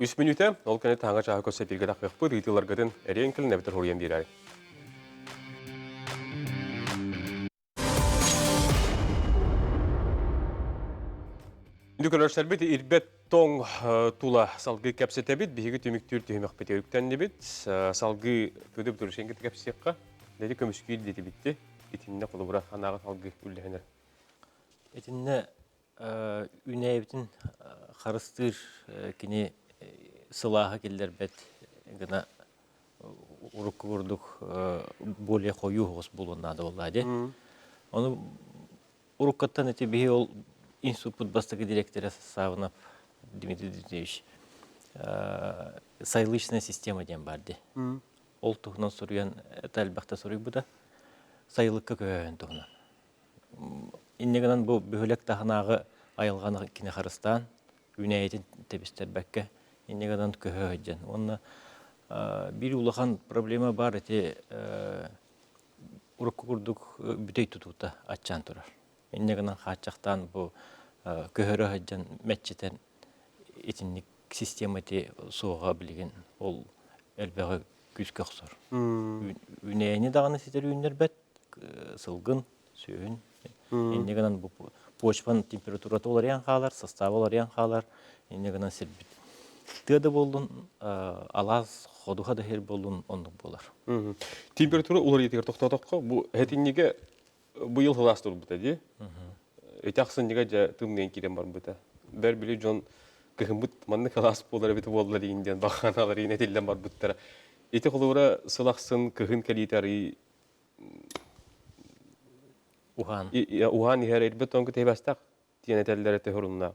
3 минуте, ол кәне таңға жаға көсіп бірге дақық бұд, ғитыларғадың әрен кілін әбітір хориян берәрі. Дүкілер бит ирбет тоң тула салғы кәпсеті бит, бігі түміктүр түйімек бет өріктәнді бит, салғы көді бұдыр шенгіт кәпсетеққа, дәді көміскүйді деті бітті. Etinde kolu bırak anağı salgı üllehenler. Etinde üneybitin karıstır kini sılahı geldiler bet gına uruk vurduk bolya koyu hos bulunmadı olaydı. Onu urukattan eti bir ol institut bastaki direktöre savunap Dimitri Dimitrievich sayılışına sistema diyen vardı. Oltuğundan soruyan elbette soruyu bu da. Sayılıkka köyün tuğuna. İnnegenen bu bühülek tahanağı ayılğanı kine Karıstan, Güneyet'in tebistler bekke, innegenen köyün. Onunla bir ulağan problemi var eti uruk kurduk bütey tutuğda açan turar. İnnegenen kaçaktan bu köyü hıccan metçeten etinlik sistemati soğuğa bilgin ol elbette güz köksür. Güneyini dağını sider ünler bet, сылгын, сүйін. Еннегінен почван температураты олариян қалар, составы олариян қалар. Еннегінен сербет. Тыды болдың, алаз, ходуға да хер болдың, ондық болар. Температура олар етігер тоқтатаққа, бұл әтіннеге бұйыл ғылас тұр бұта де? Өтіақсын неге жа тымнен керен бар бұта. Бәр білі жон күйін бұт, манны ғылас болар әбеті болар еңден, бақаналар ең әтелден бар бұттара. Еті құлығыра сылақсын күйін кәлейтары Ухан ихер элбет онку тейбастак тиен этеллер тегорунна.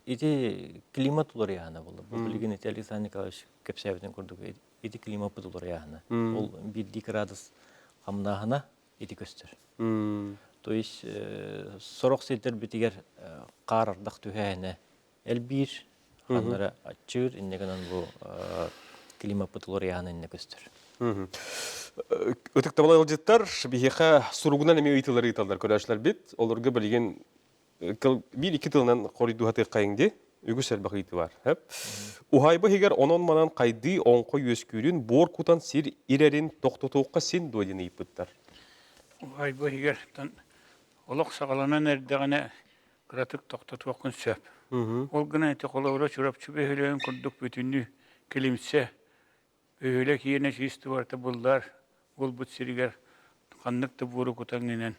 Ити климат улар яна болду. Бу билген Александр Николаевич Кепсеевден көрдүк. ити климат olur яғына. Ол 1 градус қамнағына ити көстер. То есть, сорок сетер битигер қарардық түхәне әлбір, қанлары атчыр, иннегенен бұл климат olur яғына инне көстер. Өтікті балай олжеттар, бейхеқа сұруғынан әме ұйтылары ұйталдар көрәшілер бет. Оларға білген 1-2 тылынан қоридуғаты қайыңде үгі сәлбақ ұйты бар. Ухайбы хегер онон манан қайды оңқой өскүрін бор кутан сир ирерін тоқтотуққа сен дойден ұйпыттар. Ухайбы хегер олық сағаланан әрдіғіне қыратық тоқтотуқын сөп. Ол ғына әті қолауыра чұрап чүбе хөлеуін күрдік бүтінні келімсе öyle ki yine şiisti vardı bullar, bul but siriger, kanlıkta buru kutaninen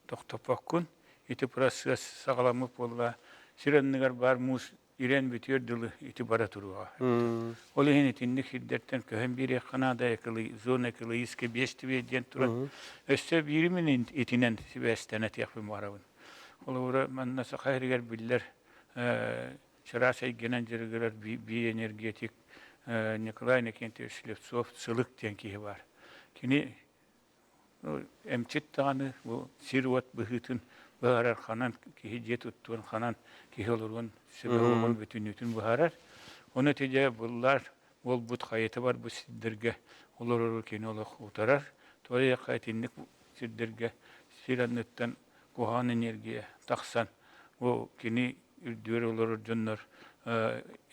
toktopakkun, iti pırası sağlamıp bolla, sirenliger bar mus, iren bitiyor dılı iti bara turuğa. Olu hin itinlik şiddetten köhen bir yakınada yakılı, zon yakılı, iske beşti ve diyen turan, össe birimin itinen sibestenet yakfim varavın. Olu ura ben nasıl hayriger biller, şırasay genen jirgiler bir energetik, Nikolay Nikentьевич Левцов сылык тенкиһи бар. Кини эмчит таны бу сирват быхытын баарар ханан киһи жет уттуан ханан киһи олорун себебин бүтүнүтүн баарар. Оны теже буллар ол бут хайыты бар бу сиддерге олорор кини олох утарар. Тоя кайтинник сиддерге сиранныттан кухан энергия таксан. Бу кини үрдүр олорор жоннор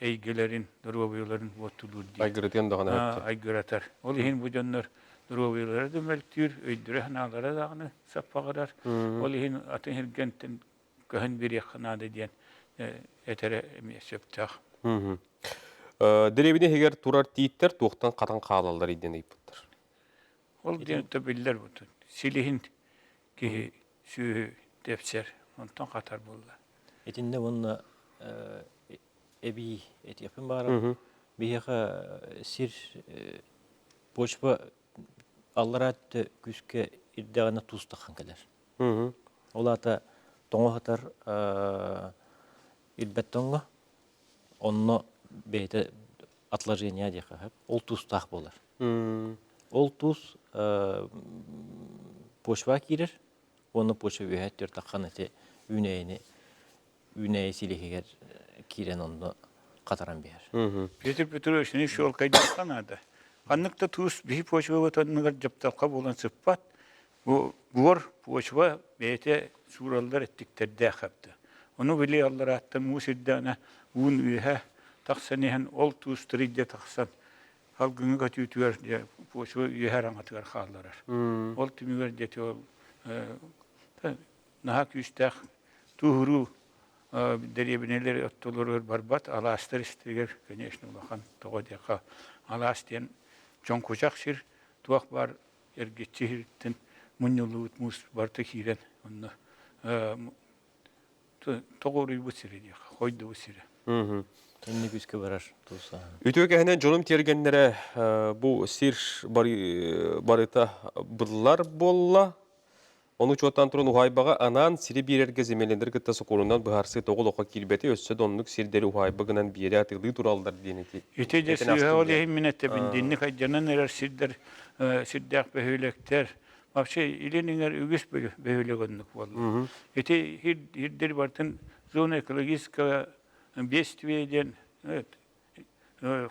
eygelerin, duruvabiyoların votulur diye. Aygırıtyan dağına yaptı. Aygıratar. Ol ihin bu canlar duruvabiyolara da melktür, öydüre hanalara dağını sapağırar. Ol ihin atın hirgentin köhün bir yakınada diyen etere emiyesöptağ. Derevine heger turar tiyitler toğtan katan kağlalar idden eyiptler. Ol diyen tabiller bu. Silihin ki sühü defser, ondan katar bullar. Etinde bununla ebi et yapın bari. Bir sir boşba allara küske iddiağına tuz takın gelir. Ola da toңu hatar ilbettonga onunla beyte atlarjeniya diye hep ol tuz tak bolar. Ol tuz boşba girer. Onu boşa üyettir takkan eti üneyi silihiger kiren onu kataran bir yer. Peter Petrovic'in şu ol kaydık kanada. Kanlıkta tuz bir poşva vatanıgar captalka bulan sıfat. Bu bor poşva beyte suralar ettikler dekaptı. Onu bile Allah'a attım musiddana un üye taksanihen ol tuz tridde taksan. Halgını katütüyor diye poşva üye her anlatıgar xallarar. Ol tümüver deti ol nahak üstek tuhuru deriye bineleri öttülür barbat alastar istiger конечно улахан того дека аластен жон кучак шир туак бар эргечиртен муннулут мус барты хирен онно тогору бусире дия койду бусире. Kendi küske varar tuzsa. Ütüge henen jonum tergenlere bu sir barıta bıllar bolla. Onu çoğuttan turun uhaybağa anan siri bir erge zemelendir gıtta sokulundan bıharsı toğul oqa kilbeti össe donluk sirderi uhaybağınan bir yere atıldığı turaldır deneti. İtece suya oleyim minette bindiğini kaycanan erer sirdek behülekter. Mapşe ilininger ügüs behülek onluk vallahi. İte hirderi bartın zon ekologiska bestveden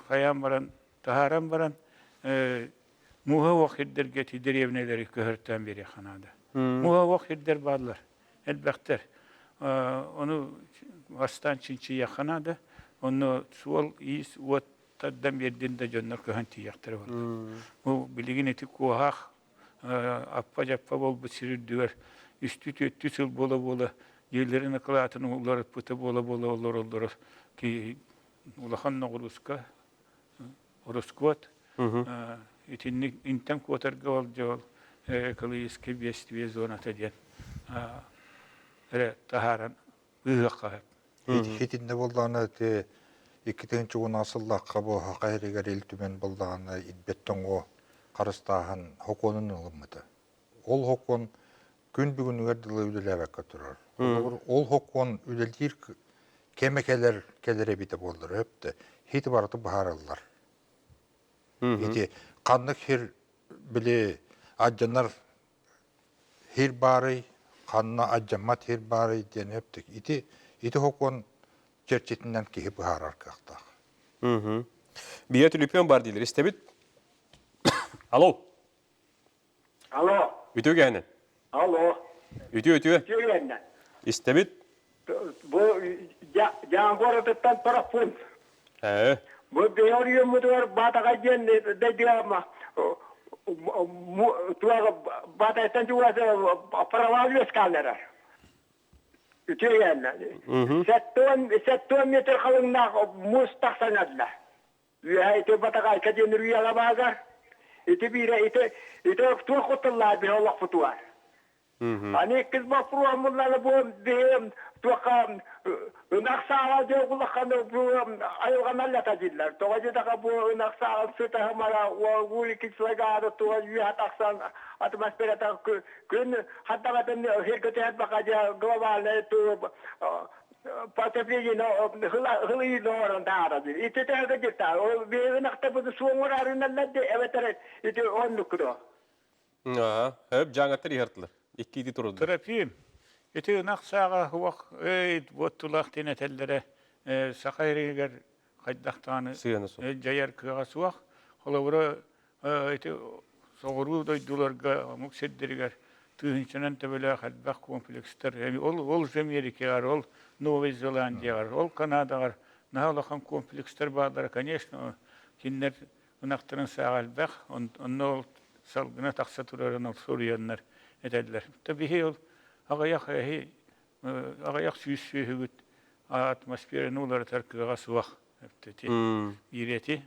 hayam varan, taharam varan muha vakitler getidir evneleri köhürtten beri kanada. Muhavak hirder bağlar, elbekter. Onu vastan çinçi yakanadı. Onu sual iyis uvattan verdiğinde canlar köhenti yaktır var. Bu bilgin eti kuhak, appa cappa bol bu sirir diyor. Üstü tüttü sıl bola bola. Yerlerin akılatını ular pıtı bola bola olur. Ki ulahan nağruska, oroskuat. İtinlik inten kuatarga olacak. Ekolojiski bestiye zonata diyen taharan ıhıqqa hep. Hitinde boldağını ikkitinci gün asıllaqqa bu haqayrigar iltümen boldağını idbetten o qarıstağın hokonun ılımıdı. Ol hokon gün bugün verdiği üdülebekka turar. Ol hokon üdelir kemekeler kelere bite boldur hep de hit barıtı baharallar. Ити каннык хир биле аджанар хир бары, канна аджамат хир бары ден эптик. Ити хокон черчетинен киһи быһаарар кахтах. Бия түлүпен бар дейлер. Истебит? Алло. Алло. Ütü gene. Алло. Ütü. Тюреннен. İstebit? Bu Jangor'dan tarafın. Bu diyor mudur batağa geldi de diyor tuğa bataytan juga paravalıyor skallara. Ütüyen. Setton metre kalınlığa muz taksanadılar. Ite batağa kadın rüyala bazar. Ite bire ite tuğa kutullar bir Allah futuar. Hani kız bakıyorum bunlarla bu diyeyim tuğa naksağa diyor kulakkanı bu ayılgan anlatacaklar. Toğacı da bu naksağa sütü hamara o ikisiyle tuğa yühat aksan atmosferde gün hatta kadın hırkıtı bakacak global tu Pasifik hılı doğru dağıdır. İşte de gitti. O bir nakta bu suğur arınlar de evet ite onluktu. Hep jangatır yırtılır. İki idi turuldu. Terapim. Iti naqsağa huwaq bottulaq tenetellere saqayriger qaydaqtany Sığını su. jayar kığa suwaq. Holawra iti soğuru doydularga mukseddiriger tühünçenen tebele xadbaq kompleksler. Ol Amerikagar, ol Nova Zelandiyagar, ol Kanadagar. Nahalaqan kompleksler bağlar, конечно, kinler naqtırın sağalbaq, onu salgına taqsa turarın Suriyanlar edeller. Tabii ol Ağayak süyüsü atmosferin uları tarkıға suaq. İreti.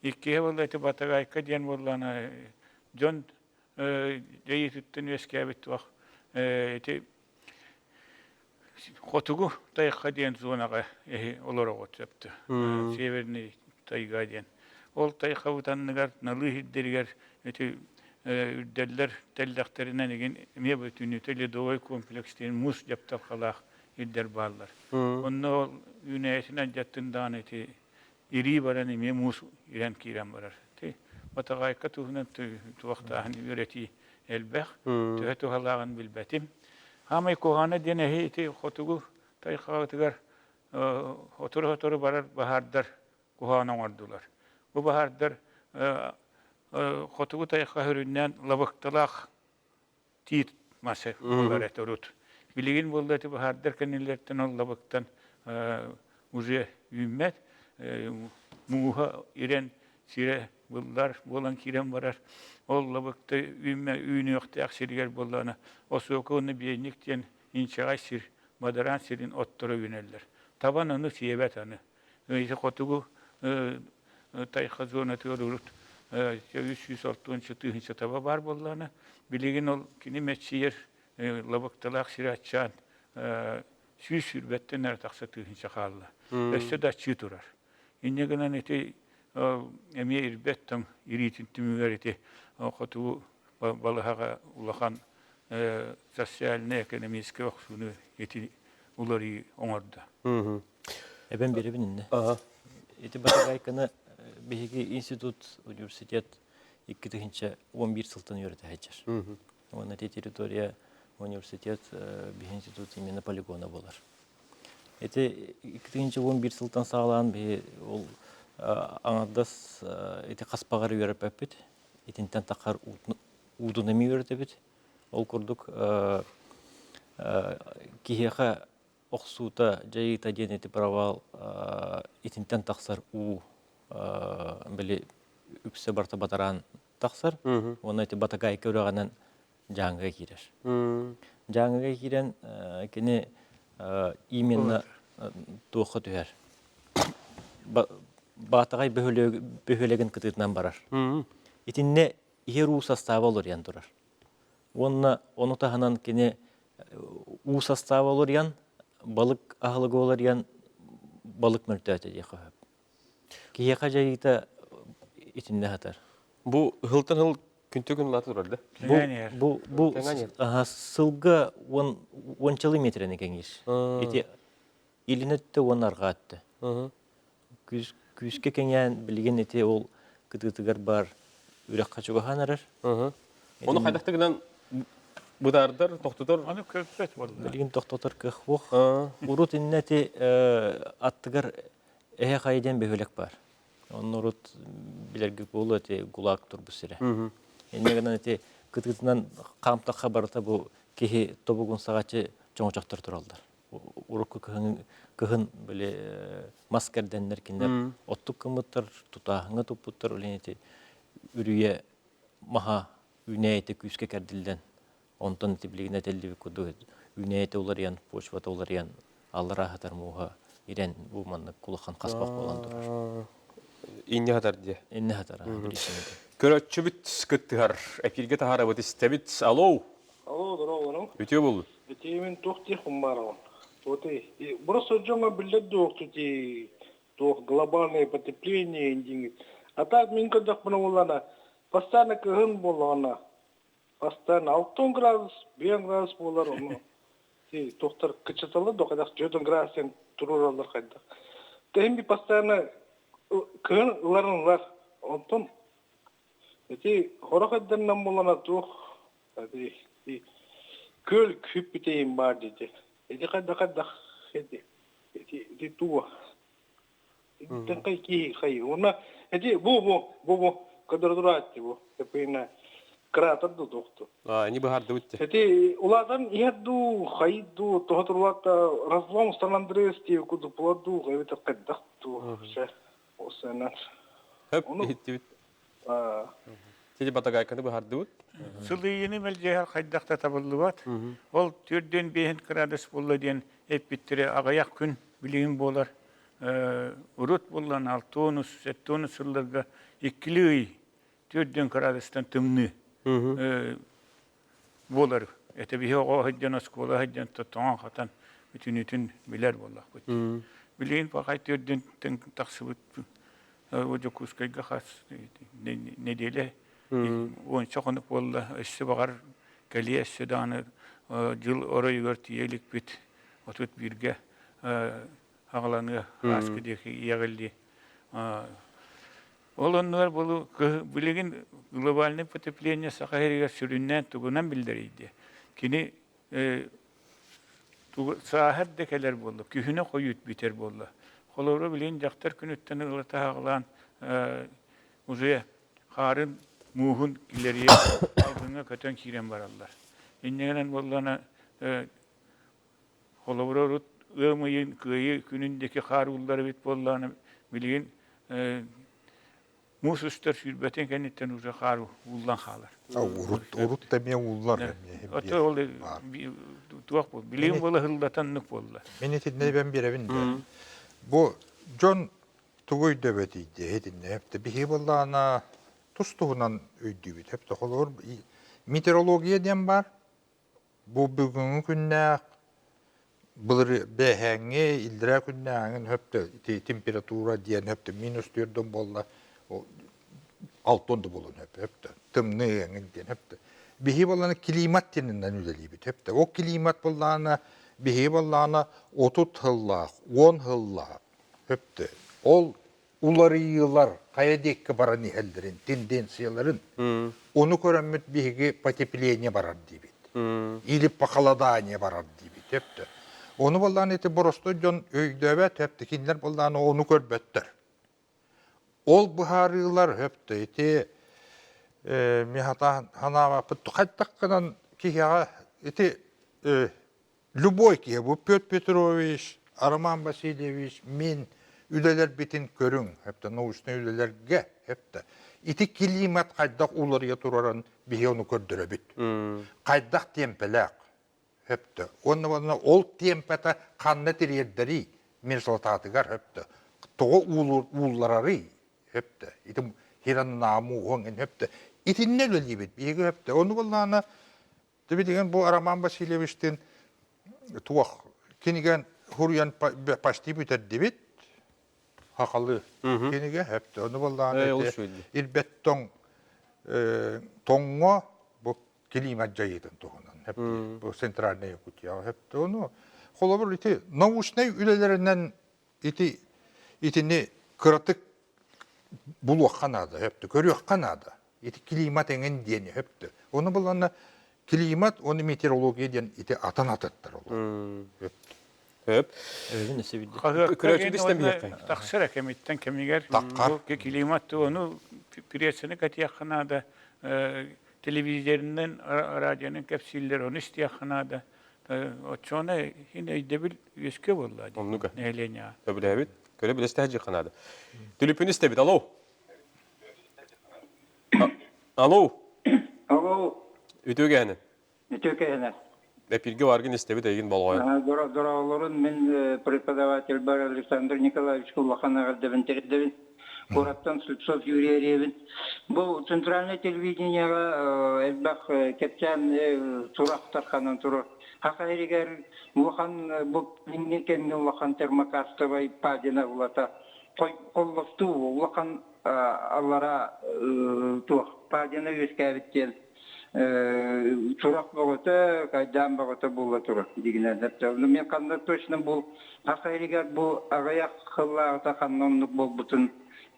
İkiye vallahi batagayka diyen vallana John Jayitütten veskabit vaq. Qotugu tayqa diyen zonaga olara qotsaptı. Severni tayga diyen. Ol tayqa utanныгар nalı hidderiger Ürdələr dəlləklərindən egin mebetünü teledoy komplekslerin mus yaptaq qalaq illər bağlar. Onu ünayetindən jəttından eti iri baran eme mus iran kiran barar. Bataqayqa tuhunun tuaqta hani üreti elbəx tühətu halağın bilbətim. Hamay kohana denehi eti xotugu tayqağıtıgar otur barar bahardar kohana vardılar. Bu bahardar Xotugu tayqa hüründen labıqtılaq tit masa olarak turut. Bilgin bolda ti bahardar kanillerden ol labıqtan uze ümmet muha iren sire bullar bolan kiren varar. Ol labıqta ümme üyünü yoqta aksiriger bollana. O soğukunu beynikten inşağa sir madaran sirin ottura yöneller. Taban onu siyebet anı. Xotugu tayqa zona turut. 360 tühünçe taba var bollana. Bilgin ol kini meçiyer labıqtalaq siratçan süs sürbetten er taqsa tühünçe xalla. Beste da çı turar. İnne gınan eti emiye irbettam iritin tümüger eti xotu balıhaga ulaqan sosyalne ekonomiske oqsunu eti ulari oңarda. Ben biri bininne. Eti batagaykana Bihigi institut, üniversitet 2011 сылтын үйрәтә хәҗәр. Оны территория университет bir institut именно полигона булар. Эти 2011 сылтын сагылган бе ул аңадас эти каспагар үйрәп бит. Этинтен такар удунами үйрәтә бит. Ол курдук киһәхә оқсута җайта денети правал этинтен таксар у били үксе барта батаран тақсар, оны эти батагай көрәгәннән жаңга кирер. Жаңга кирен кене именно тоқы төһәр. Батагай бөһөлеген кытытынан барар. Итинне иру составы olur ян турар. Оны таһанан кене у составы olur ян, балык ахлыгы olur ян, балык мөртәте дияқы. Киһәкә җайта итинне хатар. Bu hıltın hıl küntügün latı durardı. Bu sılga 10 kilometreне кеңеш. Ити илинетте 10 арга атты. Күзгә кеңән билген ите ул кытытыгар бар үрек качугахан арар. Оны қайдақтығынан бұдардар, тоқтыдар. Аны көппет болды. Билигин тоқтотор кыхвох. Урут иннети аттыгар эхе қайден бөхөлек бар. Onun urut bilergi bolu eti gulak tur bu sire. Ennegenen eti kıtkıtından kampta xabarta bu kehi tobugun sagaçı çoğuçaktır turallar. Uruk kıhın böyle maskerdenler kinler ottuk kımıttır, tutahını tuputtur ölen eti ürüye maha üneyete küske kerdilden. Ondan eti biligine telli bir kudu üneyete olar yan, poçvata olar yan, Allah rahatar muha iren bu manlık kulakan kasbak olan durar. İnne hadar diye. İnne hadar bilişimde. Körötçü bit kıttıgar. Epirge tahara bit istemit. Alo. Alo, doğru. Ütüyor bolu. Ötemin tohti hummaran. Тоты. Просто джонга билет доктути до глобальное потепление индинги. А так мен когда поновлана постоянно кыгын болгана. Постоянно 6 градус, 5 градус болар оны. Доктор кычыталы до кадак 7 градустан туруралар кайда. Темби постоянно кыгын ларынлар. Онтон хоракаддан болгана тох. Köl küp biteyim var dedi. Kadda Edi tuva. Den kay. Ona bu kadar durat bu. Hepine krater du doktor. Не бахарда битти. Edi ulardan yadu haydu tohaturlata razlom Сан-Андреас diye kudu pulaду, evet kadda tu. O sene. Hep hitti bit. Tedi batagay kanı bахарда bit. Sılıyını melceğer kaydakta tabıllıvat. Ol türden 5 gradus bolla diyen hep bittire ağayak gün bilgin bolar. Urut bollan 6 tonus, 7 tonus sıllarga ikili türden gradustan tımnı bolar. Ete bihi o haccan askola haccan tutan hatan bütün biler bollah. Bilgin fakay türden taksıbıt o jokuskayga khas ne dile on çoğunluk bolla işte bakar geliye sedanı yıl orayı görtüyelik bit otut birge ağlanı askıdaki yağıldı olanlar bolu bilgin globalne потепление сахария süründen tugunan bildiriydi kini saherdekeler bollu kühüne koyut biter bollu kolları bilin jaktar günütten ılata ağlan uzaya harın muhun ileriye aldığına kötün kiren vararlar. İnnegenen bollana kolları ığmayın kıyı günündeki harulları bit bollana bilin musustar şürbeten kenitten uzaya haru ullan halar. Urut demeye ullar. Oto oldu tuak bol. Bilin bolla hıldatanlık bolla. Menetinde ben bir evinde. Bu John Tuguy dövetiydi hedinne hep de bir hibalana tustuğundan öydübüt hep de olur. Meteorologiya diyen var. Bu bugün günne bılır behenge ildire günneğin hep de temperatura diyen hep de minus 4'den bolla o altında bulun hep de tımnı diyen hep de. Bir hibalana klimat deninden özeliydi hep de. O klimat bollana bir hibalana 30 hılla, 10 hılla hep de. Ol uları yıllar kayadeki baran nihellerin, tendensiyaların onu görünmüt bir потепление barar dibit. İli pakaladanya barar dibit hep de. Onu bollan eti borosto jon öydövet hep de kinler bollan onu görbetler. Ol buharılar hep de eti mihata hanava pıttı kaydakkanan kiya eti Любой ki bu Piotr Petrovich, Arman Vasilyevich, min üleler bitin körün, hep de nauşna ülelerge, hep de. İti klimat kaydak ularıya turaran bihi onu kördüre bit. Kaydak tempelek, hep de. Onunla ol tempeta kannet iriyedleri, minsalatatıgar, hep de. Toğa ulararı, hep de. İti hiran namu hongen, hep de. İti ne öyle bit, bihi hep de. Onu vallana, tabi diyen bu Arman Vasilyevich'tin tuğ kinigen huryan paşti büter dibit hakalı kinige hep de onu vallahi ilbetton tongo bu klimat jayıdın toğunan hep bu sentral ne yok ya hep de onu kolabur iti nauşnay ülelerinden itini kıratık бұл оққанады, хөпті, көрі оққанады. Ити климат әңін дені, хөпті. Оны бұл климат, оны метеорология ден ити atan атыттыр. Höp. Öyle nesi bildi. Күрәчүлді істен бейекқай. Тақсыр әкеметтен кемегер. Таққар. Климатты оны пиресini katıyakhanada televizyonun, radyonun kapsiller onu istiyakhanada. O çoğuna yine de bir yüzke vallahi. Onluga. Neyle ya? Öbüle hebit. Köle bile istehacı kanadı. Tülüpünü istebit. Alo. Alo. Alo, Ütü gəni. Türkiye'ne. Epilgi vargın istebit egin balğayın. Дороголорун, мен преподаватель бар Александр Николаевич Кулаханага Девентердевин, Кураттан Слепцов Юрий Ревин. Бұл центральное телевидениеға әлбақ кепчан турақтарханан туры. Хақайригер Улахан бұл лингекен Улахан термокастовай падина улата. Қоллыфту Улахан аллара туақ падина өскәбіттен. Чурак бағыты, қайдан бағыты болы тұры дегенен. Мен қанда точно бұл ақайригер бұл ағаяқ қыллағыта қаннанлық бол бұтын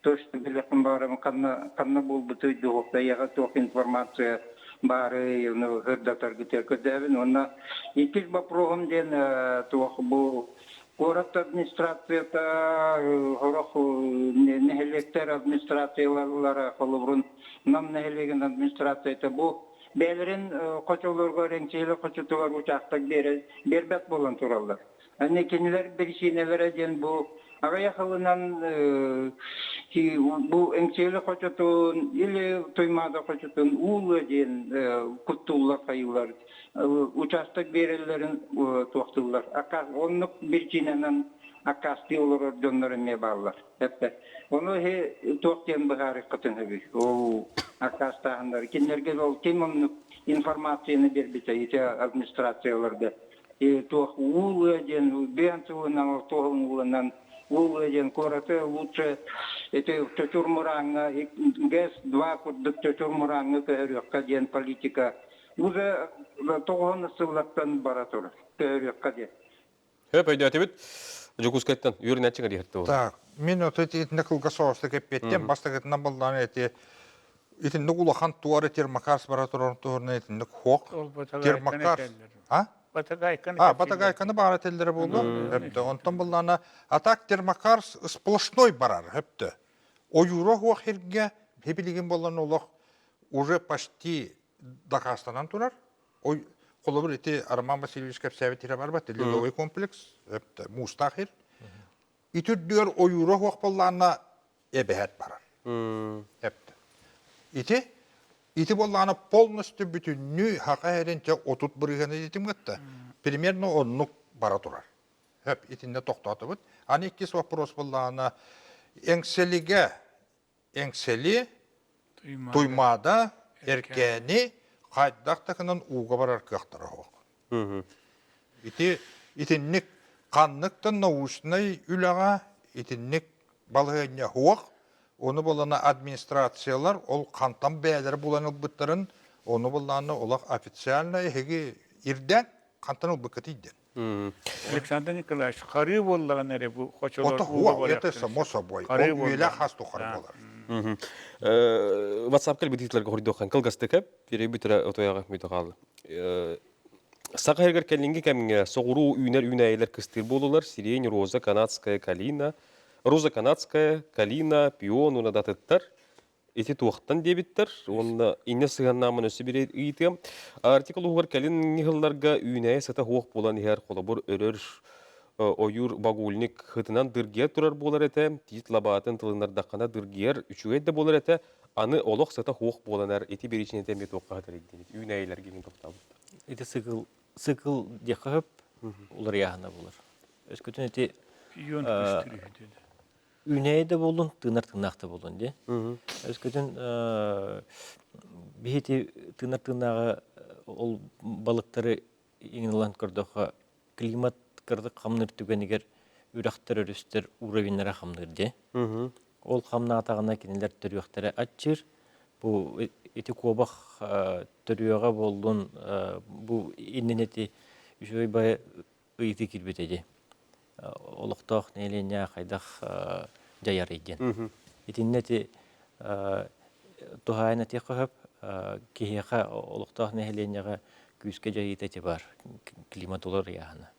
точно білетін барым қанна бол бұты доғықта яға тоқ информация бары ғырдатар күтер көдәбін. Онна екіл бапроғым ден тоқ бұл город администрацията, ғырық нәхелектер администрациялары қолы бұрын нам нәхелеген администрацията бұл Бәлерін қочоларға реңчейлі қочотуға ұчақтық бербәт болан тұралдар. Әне кенелер біршинелер әден бұл ағая қылынан бұл әңчейлі қочотуын, или тоймада қочотуын ұлы әден күттулар қайылар. Ұчақтық берелерін тоқтылар. Онық біршиненен акасты олар ордонлары ме баллар. Оны тоқтен бұғары қытын өбі. Ол акастағындар. Кенлерге ол кем оның информацияны бербейті, еті администрацияларды. Тоқ ұлы әден, бәнтуынан, тоғын ұлынан, ұлы әден көріті лучше төтүрмұраңы, гэс 2 күрдік төтүрмұраңы көріққа ден политика. Уже тоғын сыллақтан бара тұры, көріққа ден. Höp, öyle atebit. Жокускайттан үйір нәтчіңі дейіртті ол. Так, мен өтетін қылға соғысты кеппеттен, бастығытынан болдан әте, етінді ұлақан туары термокарс бара тұрын етінді қоқ, термокарс. Батагайканы бара телдері болды. Онтан болданы атак термокарс сплошной барар, өпті. Ойура қоқ ерге, хепілеген болдан олық уже почти Дақастанан тұрар. Қолы бір еті Арман Васильевич Кәпсәветтері бар ба, телевой комплекс, Мустахир. Итүрдігер ойура қоқпалларына әбәхәт барар. Ити болланы полностью бүтінні хақа әрінте отут бұрығаны детім ғытты. Примерно оннық бара тұрар. Итінде тоқтаты бұд. Аны еккес вопрос болланы әңселіге, әңселі, туймада, әркәні, қайдақтақынан уға барар қақтары хоқ. Итіннік қаннықтан наушынай үліға, итіннік балығыне хоқ, оны боланы администрациялар, ол қантан бәлері боланы бұттарын, оны боланы олақ официально әйгі ирден қантан ол бұқыт иден. Александр Николаевич, қары боллаған әрі бұл қочолар ұға болар. Ота само собой. Ол үйлі қасты қары болар. WhatsApp кәлбететлерге хорды оққан қылғасты кәп, бере бүтірі отаяға мүйті қалды. Сақа әргер кәлінге кәмінге соғыру үйнәйлер кістер болулар, сирень, роза, канадская, калина, роза, канадская, калина, пион, оны датыттар. Эти туақтан дебиттер, оны инне сыған намын өсі бере үйітім. Артикл ұғыр кәлін нығылларға үйнәйі сәті хоқ болан ехер қолабыр өрір ойур багульник хытынан дыргер турар болар әті, тиет лабатын тылынардақана дыргер үшугет де болар әті, аны олық сәті хоқ болан әр еті беречіне тәмет оққа қатар едінет. Үйнәйілер кейін тоқтабыд. Эти цикл декахып, олар яғына болар. Өскөтін әте үйнәйі де болын, тынар-тынақты болын, де. Өскөтін бейті тынар-тынаға ол балықтары еңінілан көрдіға климат кырды қамныр түгенігер үрақтар өрістер уровенлері қамныр де. Ол қамна атағына кенелер түріяқтары атчыр. Бұл еті қобақ түріяға болдың бұл енен еті үшөй бай ұйты келбетеді. Олықтақ нәйлене қайдақ жайар еден. Итиннети тухайна тихоп кихиха олуктах нехленяга күскө жайыта бар климатолор яхана.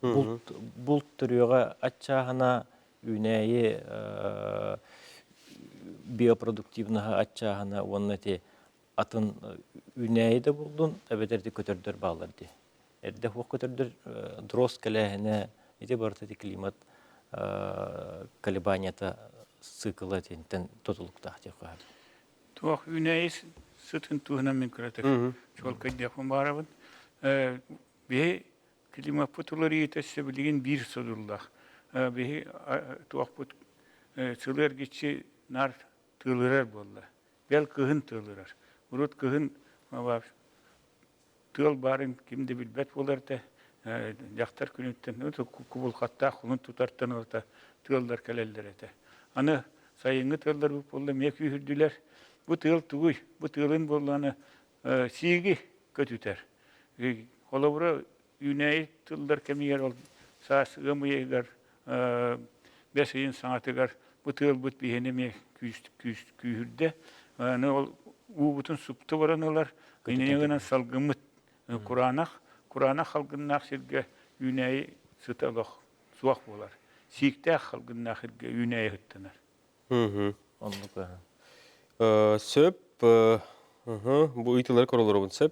Бул түрүгө аччахана үнэйи биопродуктивнаха аччахана оннати атын үнэйи да булдун эбетерди көтөрдөр бааларды. Эрде хук көтөрдөр дрос келехне ити бартати климат колебанията цикла тентен тотулуктах тихоп. Туох үнэйс сытын туһна мен кратак. Чол кайдяфын барабын. Бе климат путуларыйта себилген бир содуллах. Бе туох пут сылыр гичи нар тылырар болла. Бел кыһын тылырар. Урут кыһын мабап тыл барын кимде билбет боларда. Жактар күнүттен кубул хатта хунун тутартан орта тылдар келелдер эте. Аны сайынгы тылдар болду мек үйүрдүлөр. Bu tığıl tuğuy, bu tığılın bollanı sigi kötüter. Ola bura yüneyi tığıllar kemiyer ol. Sağ sığımı beseyin sanatıgar. Bu tığıl but biheni mi kühürde. U butun suptu varanılar. Yine salgımıt Kur'an'a halgınnak sirge yüneyi sıtalıq, suak bolar. Sikte halgınnak sirge yüneyi hıttınar. Onluk var. Сөп, bu итилер королорубун сөп.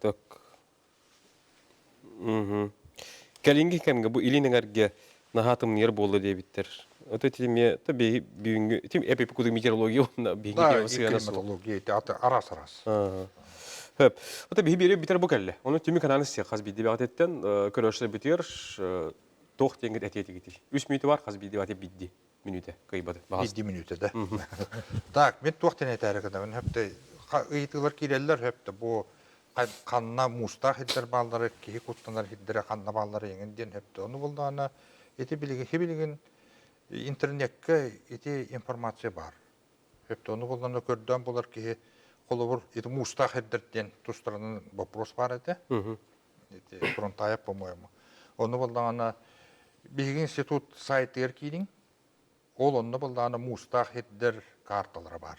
Так. Калинги кемге bu илинеңерге нахатым нер болду дебиттер. Өтө тиме таби бүгүнгү тим эпипикудук метеорология бийинге сыгана суу. Климатология арас. Хөп. Ота бибире битер бу келле. Оны тими каналысы хаз биди багаттен көрөшө битер тоқ теңгет әтетігітіш. 3 минуты бар, қаз биді бәте бидді минуты қайбады. 7 минуты да. Так, мен тоқтен әтәрігіні. Мен хөпті ұйытылар келелер хөпті. Бұл қанна мұстақ хеддер балдары, кейі құттанар хеддері қанна балдары еңінден хөпті. Оны болды ана еті білген интернетке еті информация бар. Хөпті оны болды ана көрден болар кейі қолы бұр еті мұстақ хеддерден тұстарының вопрос бар еті. Фронтайып, по-моему. Оны болды ана Bilgi institut saytlar kiydin. Onu bulduğunu mustaq hedder kartaları var.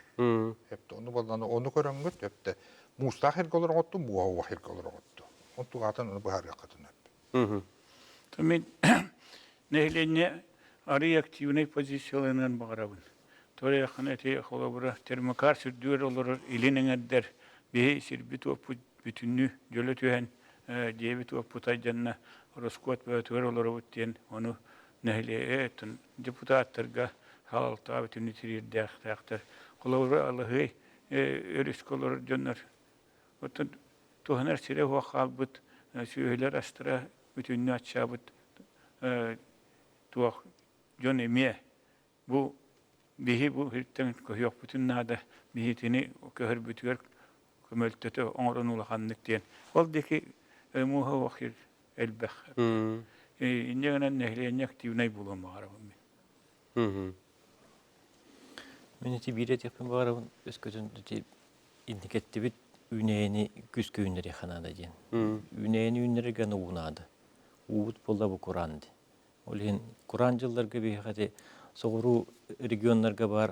Hep de onu bulduğunu onu görüngüt hep de mustaq hedder oldu, muavva hedder oldu. Onu tuğatan onu bahar yakatın hep. Tabii nehlenye arı aktivne pozisyonlarından bağırabın. Toraya yakın ete kolabora termokar sürdüğür olur ilinin eder. Bir sirbit o bütünlü jölötühen diyebit o putaycanna Roskot ve tüver olur diyen onu nehleye ettin. Deputatlarga halal tabi nitirir dağıtır. Kolabora Allah'ı örüsk olur canlar. Otun tohner sire ho halbut söyler astra bütünlü açabut tuğ jon emiye. Bu bihi bu hirtten koyuyor bütün nada bihitini köhür bütüyor kömöltete onurun ulahanlık diyen. Oldaki muha vakir elbэх. İnneğinen nehliyen aktivnay bulama arabam. Miniti biret yapın bağırabın ösközün indiketti bit üneyini küskü ünleri xanada diyen. Üneyini ünleri gana uğunadı. Uğut bolla bu Kur'an'dı. Olin Kur'ancılar gibi hadi soğuru regionlarga var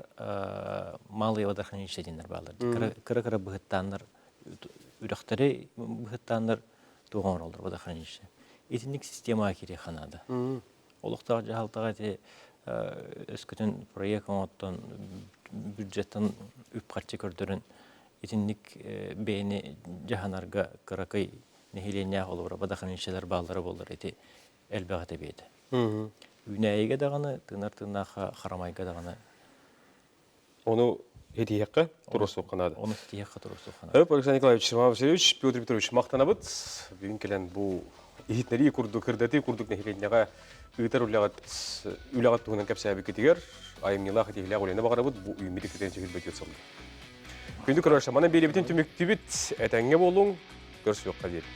mal yavadarxan işledinler bağlardı. Kıra bıhıttanlar, ürektere bıhıttanlar doğan olur bıhıttanlar işle. Etinlik sistema akiri xanada. Oluqtağı jahaltağı eti öskütün proyek onottan büdjetten üpqatçı kördürün etinlik beyni jahanarga kırakay nehilenya olur bıhıttanlar işler bağları bollar eti elbağıta beydi. Üneyge dağını, tığnar-tığnağa xaramayga dağını. Onu hediyekka turusu qanadı. Onu hediyekka turusu qanadı. Evet, Alexander Nikolaevich Романович, Петр Петрович мақтанабыт. Бүгін келен бұл ехетнері күрді кірдеті, күрдік нехеленеға үйтер үлағат тұғынан кәпсәбі кетігер, айымнелақ етегілі ғолені бағарабыт, бұл үймеді кетен жегіл бөтет сылды. Күнді көрі шаманын бейлі бітін түмікті біт, әтәңе болуң, көрсі өққа дейін.